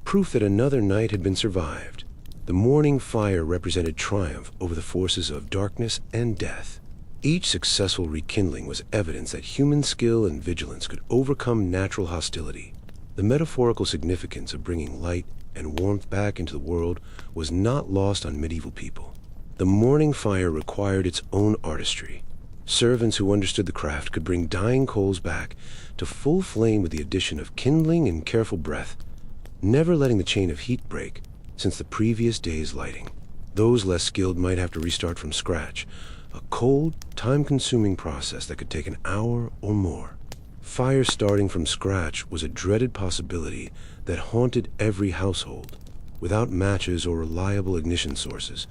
[SPEAKER 1] proof that another night had been survived. The morning fire represented triumph over the forces of darkness and death. Each successful rekindling was evidence that human skill and vigilance could overcome natural hostility. The metaphorical significance of bringing light and warmth back into the world was not lost on medieval people. The morning fire required its own artistry. Servants who understood the craft could bring dying coals back to full flame with the addition of kindling and careful breath, never letting the chain of heat break since the previous day's lighting. Those less skilled might have to restart from scratch, a cold, time-consuming process that could take an hour or more. Fire starting from scratch was a dreaded possibility that haunted every household. Without matches or reliable ignition sources,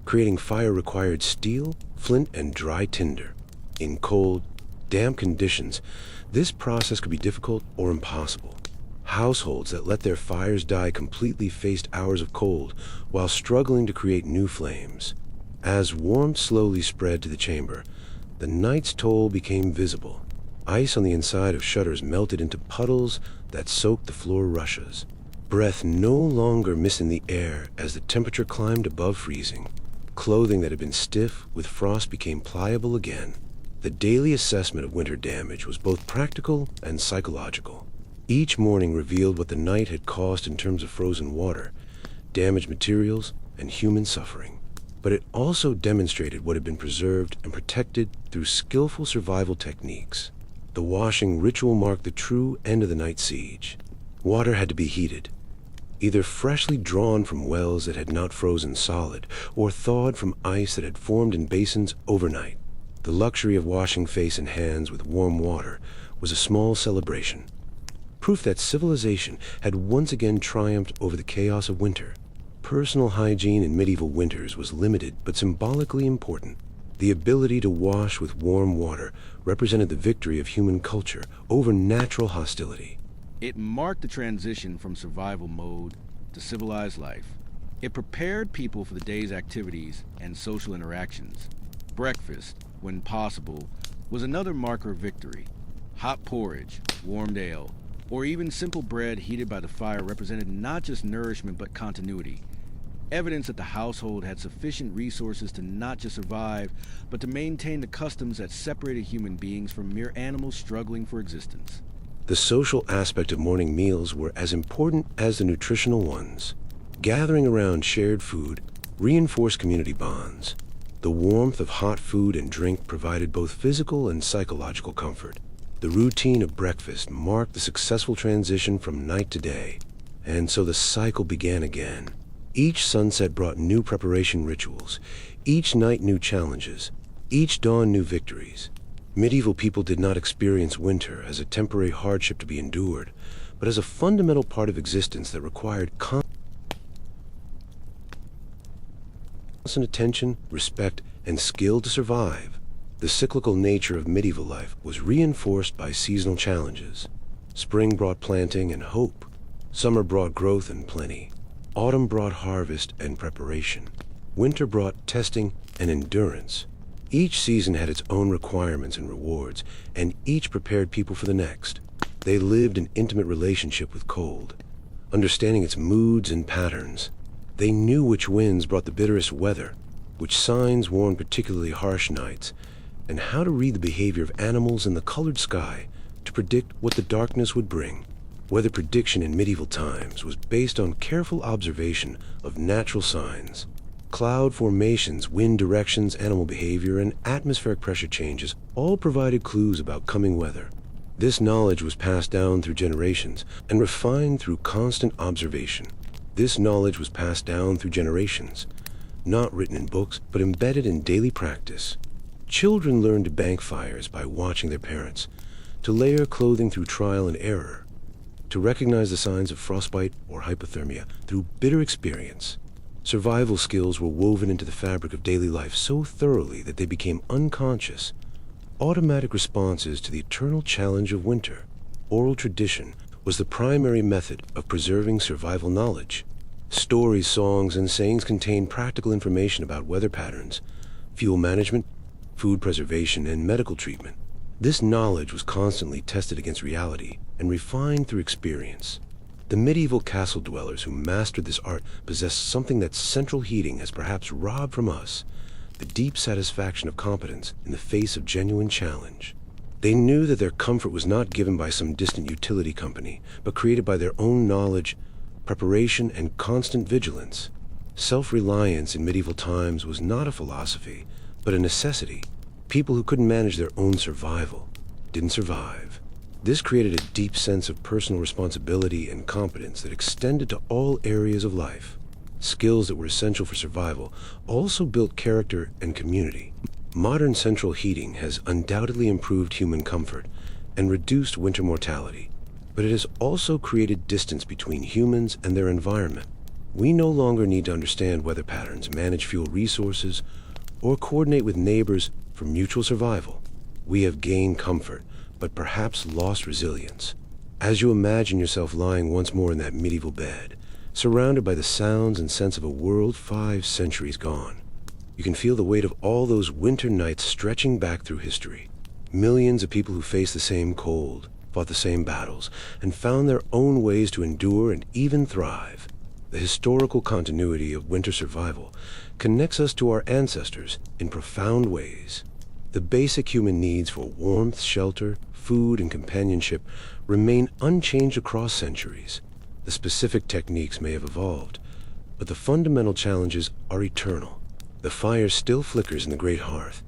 [SPEAKER 1] creating fire required steel, flint, and dry tinder. In cold, damp conditions, this process could be difficult or impossible. Households that let their fires die completely faced hours of cold while struggling to create new flames. As warmth slowly spread to the chamber, the night's toll became visible. Ice on the inside of shutters melted into puddles that soaked the floor rushes. Breath no longer missing the air as the temperature climbed above freezing. Clothing that had been stiff with frost became pliable again. The daily assessment of winter damage was both practical and psychological. Each morning revealed what the night had caused in terms of frozen water, damaged materials, and human suffering. But it also demonstrated what had been preserved and protected through skillful survival techniques. The washing ritual marked the true end of the night siege. Water had to be heated, either freshly drawn from wells that had not frozen solid, or thawed from ice that had formed in basins overnight. The luxury of washing face and hands with warm water was a small celebration, proof that civilization had once again triumphed over the chaos of winter. Personal hygiene in medieval winters was limited but symbolically important. The ability to wash with warm water represented the victory of human culture over natural hostility.
[SPEAKER 2] It marked the transition from survival mode to civilized life. It prepared people for the day's activities and social interactions. Breakfast, when possible, was another marker of victory. Hot porridge, warmed ale, or even simple bread heated by the fire represented not just nourishment but continuity. Evidence that the household had sufficient resources to not just survive, but to maintain the customs that separated human beings from mere animals struggling for existence.
[SPEAKER 1] The social aspect of morning meals were as important as the nutritional ones. Gathering around shared food reinforced community bonds. The warmth of hot food and drink provided both physical and psychological comfort. The routine of breakfast marked the successful transition from night to day, and so the cycle began again. Each sunset brought new preparation rituals, each night new challenges, each dawn new victories. Medieval people did not experience winter as a temporary hardship to be endured, but as a fundamental part of existence that required constant attention, respect, and skill to survive. The cyclical nature of medieval life was reinforced by seasonal challenges. Spring brought planting and hope. Summer brought growth and plenty. Autumn brought harvest and preparation. Winter brought testing and endurance. Each season had its own requirements and rewards, and each prepared people for the next. They lived in intimate relationship with cold, understanding its moods and patterns. They knew which winds brought the bitterest weather, which signs warned particularly harsh nights, and how to read the behavior of animals in the colored sky to predict what the darkness would bring. Weather prediction in medieval times was based on careful observation of natural signs. Cloud formations, wind directions, animal behavior, and atmospheric pressure changes all provided clues about coming weather. This knowledge was passed down through generations and refined through constant observation. This knowledge was passed down through generations, not written in books, but embedded in daily practice. Children learned to bank fires by watching their parents, to layer clothing through trial and error, to recognize the signs of frostbite or hypothermia through bitter experience. Survival skills were woven into the fabric of daily life so thoroughly that they became unconscious, automatic responses to the eternal challenge of winter. Oral tradition was the primary method of preserving survival knowledge. Stories, songs, and sayings contained practical information about weather patterns, fuel management, food preservation, and medical treatment. This knowledge was constantly tested against reality and refined through experience. The medieval castle dwellers who mastered this art possessed something that central heating has perhaps robbed from us: the deep satisfaction of competence in the face of genuine challenge. They knew that their comfort was not given by some distant utility company, but created by their own knowledge, preparation, and constant vigilance. Self-reliance in medieval times was not a philosophy, but a necessity. People who couldn't manage their own survival didn't survive. This created a deep sense of personal responsibility and competence that extended to all areas of life. Skills that were essential for survival also built character and community. Modern central heating has undoubtedly improved human comfort and reduced winter mortality, but it has also created distance between humans and their environment. We no longer need to understand weather patterns, manage fuel resources, or coordinate with neighbors for mutual survival. We have gained comfort, but perhaps lost resilience. As you imagine yourself lying once more in that medieval bed, surrounded by the sounds and sense of a world 5 centuries gone, you can feel the weight of all those winter nights stretching back through history. Millions of people who faced the same cold, fought the same battles, and found their own ways to endure and even thrive. The historical continuity of winter survival connects us to our ancestors in profound ways. The basic human needs for warmth, shelter, food, and companionship remain unchanged across centuries. The specific techniques may have evolved, but the fundamental challenges are eternal. The fire still flickers in the great hearth,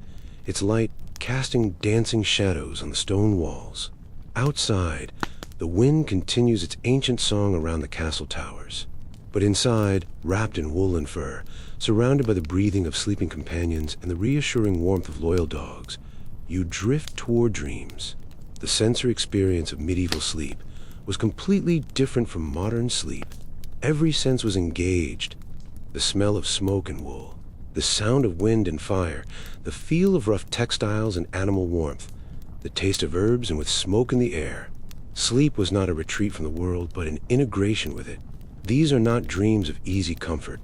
[SPEAKER 1] its light casting dancing shadows on the stone walls. Outside, the wind continues its ancient song around the castle towers. But inside, wrapped in wool and fur, surrounded by the breathing of sleeping companions and the reassuring warmth of loyal dogs, you drift toward dreams. The sensory experience of medieval sleep was completely different from modern sleep. Every sense was engaged. The smell of smoke and wool, the sound of wind and fire, the feel of rough textiles and animal warmth, the taste of herbs and with smoke in the air. Sleep was not a retreat from the world, but an integration with it. These are not dreams of easy comfort,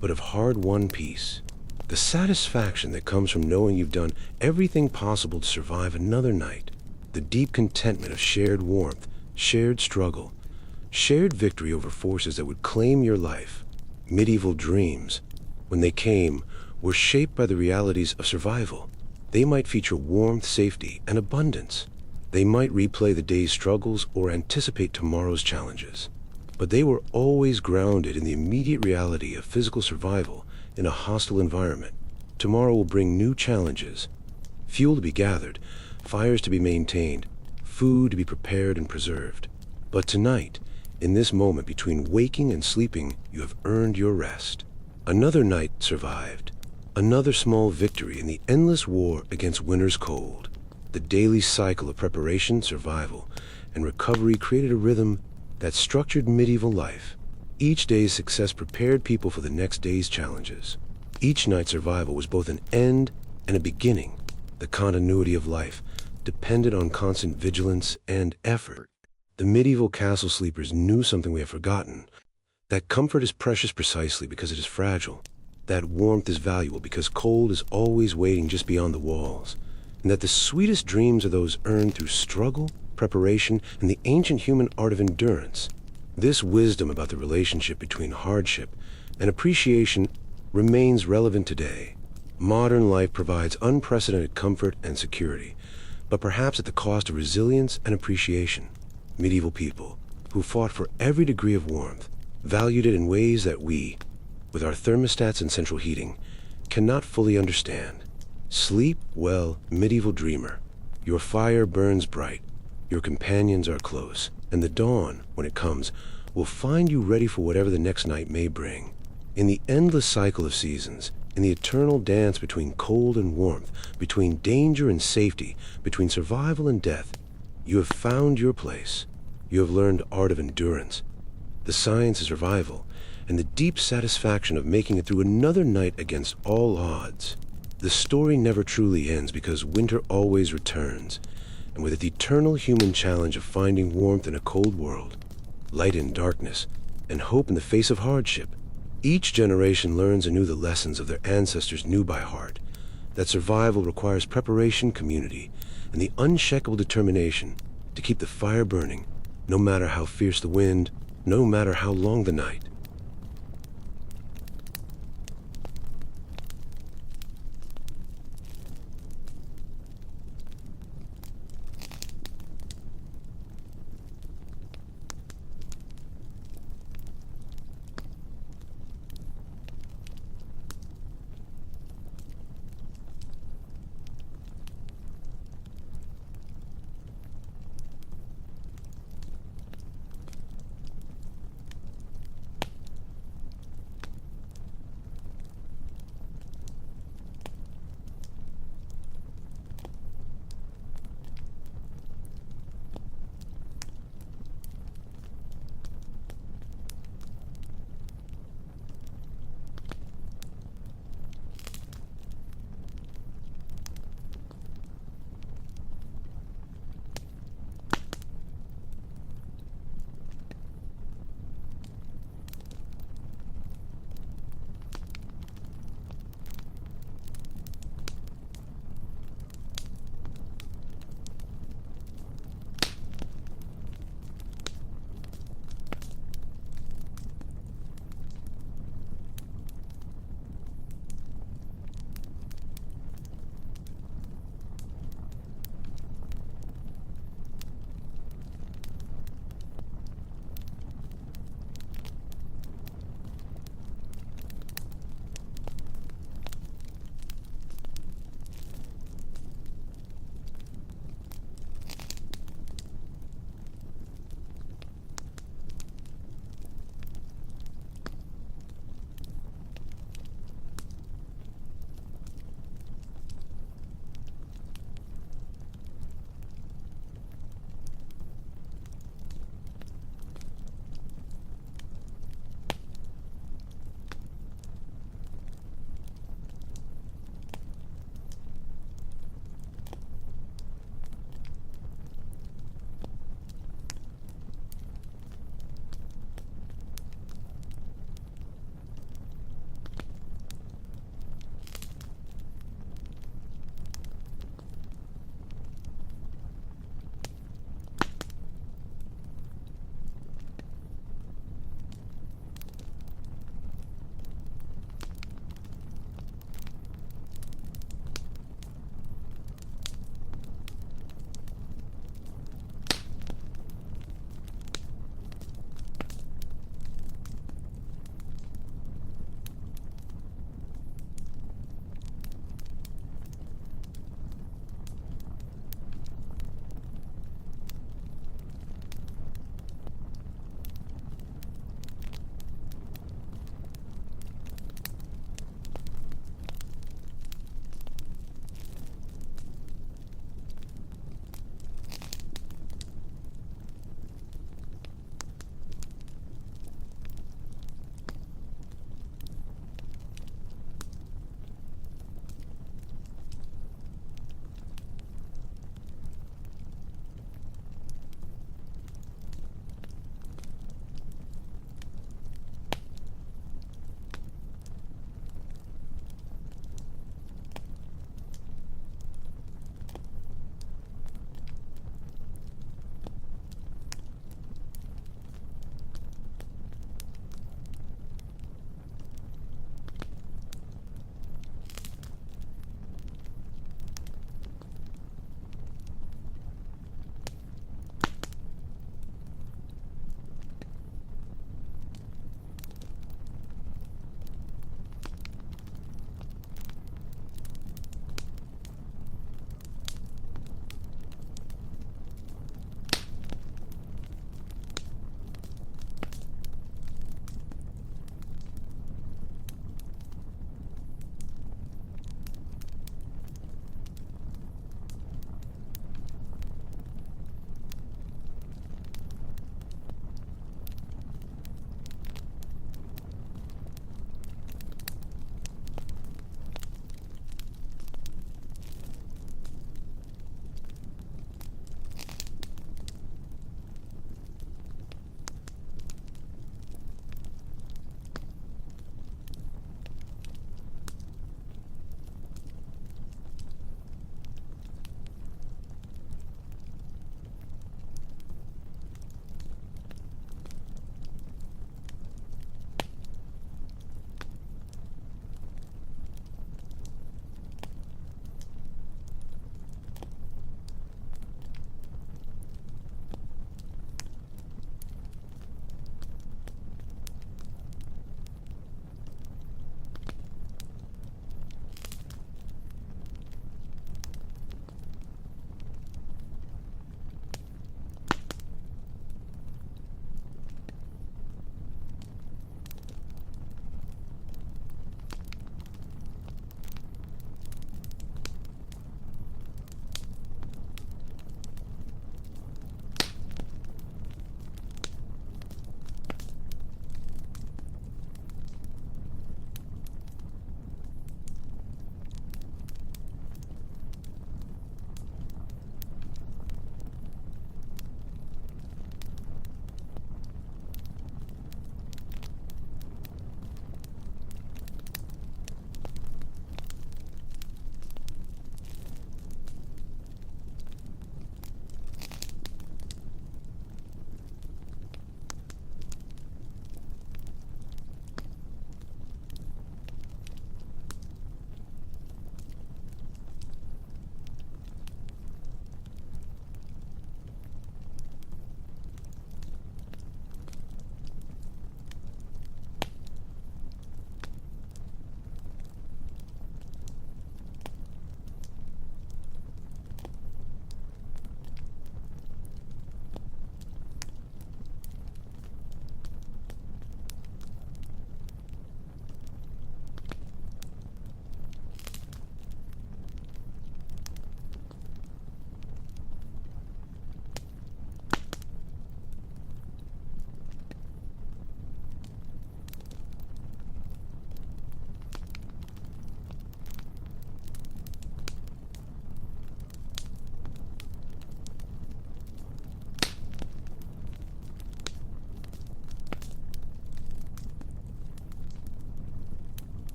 [SPEAKER 1] but of hard-won peace. The satisfaction that comes from knowing you've done everything possible to survive another night. The deep contentment of shared warmth, shared struggle, shared victory over forces that would claim your life. Medieval dreams, when they came, were shaped by the realities of survival. They might feature warmth, safety, and abundance. They might replay the day's struggles or anticipate tomorrow's challenges. But they were always grounded in the immediate reality of physical survival in a hostile environment. Tomorrow will bring new challenges. Fuel to be gathered, fires to be maintained, food to be prepared and preserved. But tonight, in this moment between waking and sleeping, you have earned your rest. Another night survived. Another small victory in the endless war against winter's cold. The daily cycle of preparation, survival, and recovery created a rhythm that structured medieval life. Each day's success prepared people for the next day's challenges. Each night's survival was both an end and a beginning. The continuity of life depended on constant vigilance and effort. The medieval castle sleepers knew something we have forgotten, that comfort is precious precisely because it is fragile, that warmth is valuable because cold is always waiting just beyond the walls, and that the sweetest dreams are those earned through struggle, preparation, and the ancient human art of endurance. This wisdom about the relationship between hardship and appreciation remains relevant today. Modern life provides unprecedented comfort and security, but perhaps at the cost of resilience and appreciation. Medieval people, who fought for every degree of warmth, valued it in ways that we, with our thermostats and central heating, cannot fully understand. Sleep well, medieval dreamer. Your fire burns bright. Your companions are close, and the dawn, when it comes, will find you ready for whatever the next night may bring. In the endless cycle of seasons, in the eternal dance between cold and warmth, between danger and safety, between survival and death, you have found your place. You have learned the art of endurance, the science of survival, and the deep satisfaction of making it through another night against all odds. The story never truly ends because winter always returns, and with it the eternal human challenge of finding warmth in a cold world, light in darkness, and hope in the face of hardship. Each generation learns anew the lessons of their ancestors knew by heart, that survival requires preparation, community, and the unshakable determination to keep the fire burning, no matter how fierce the wind, no matter how long the night.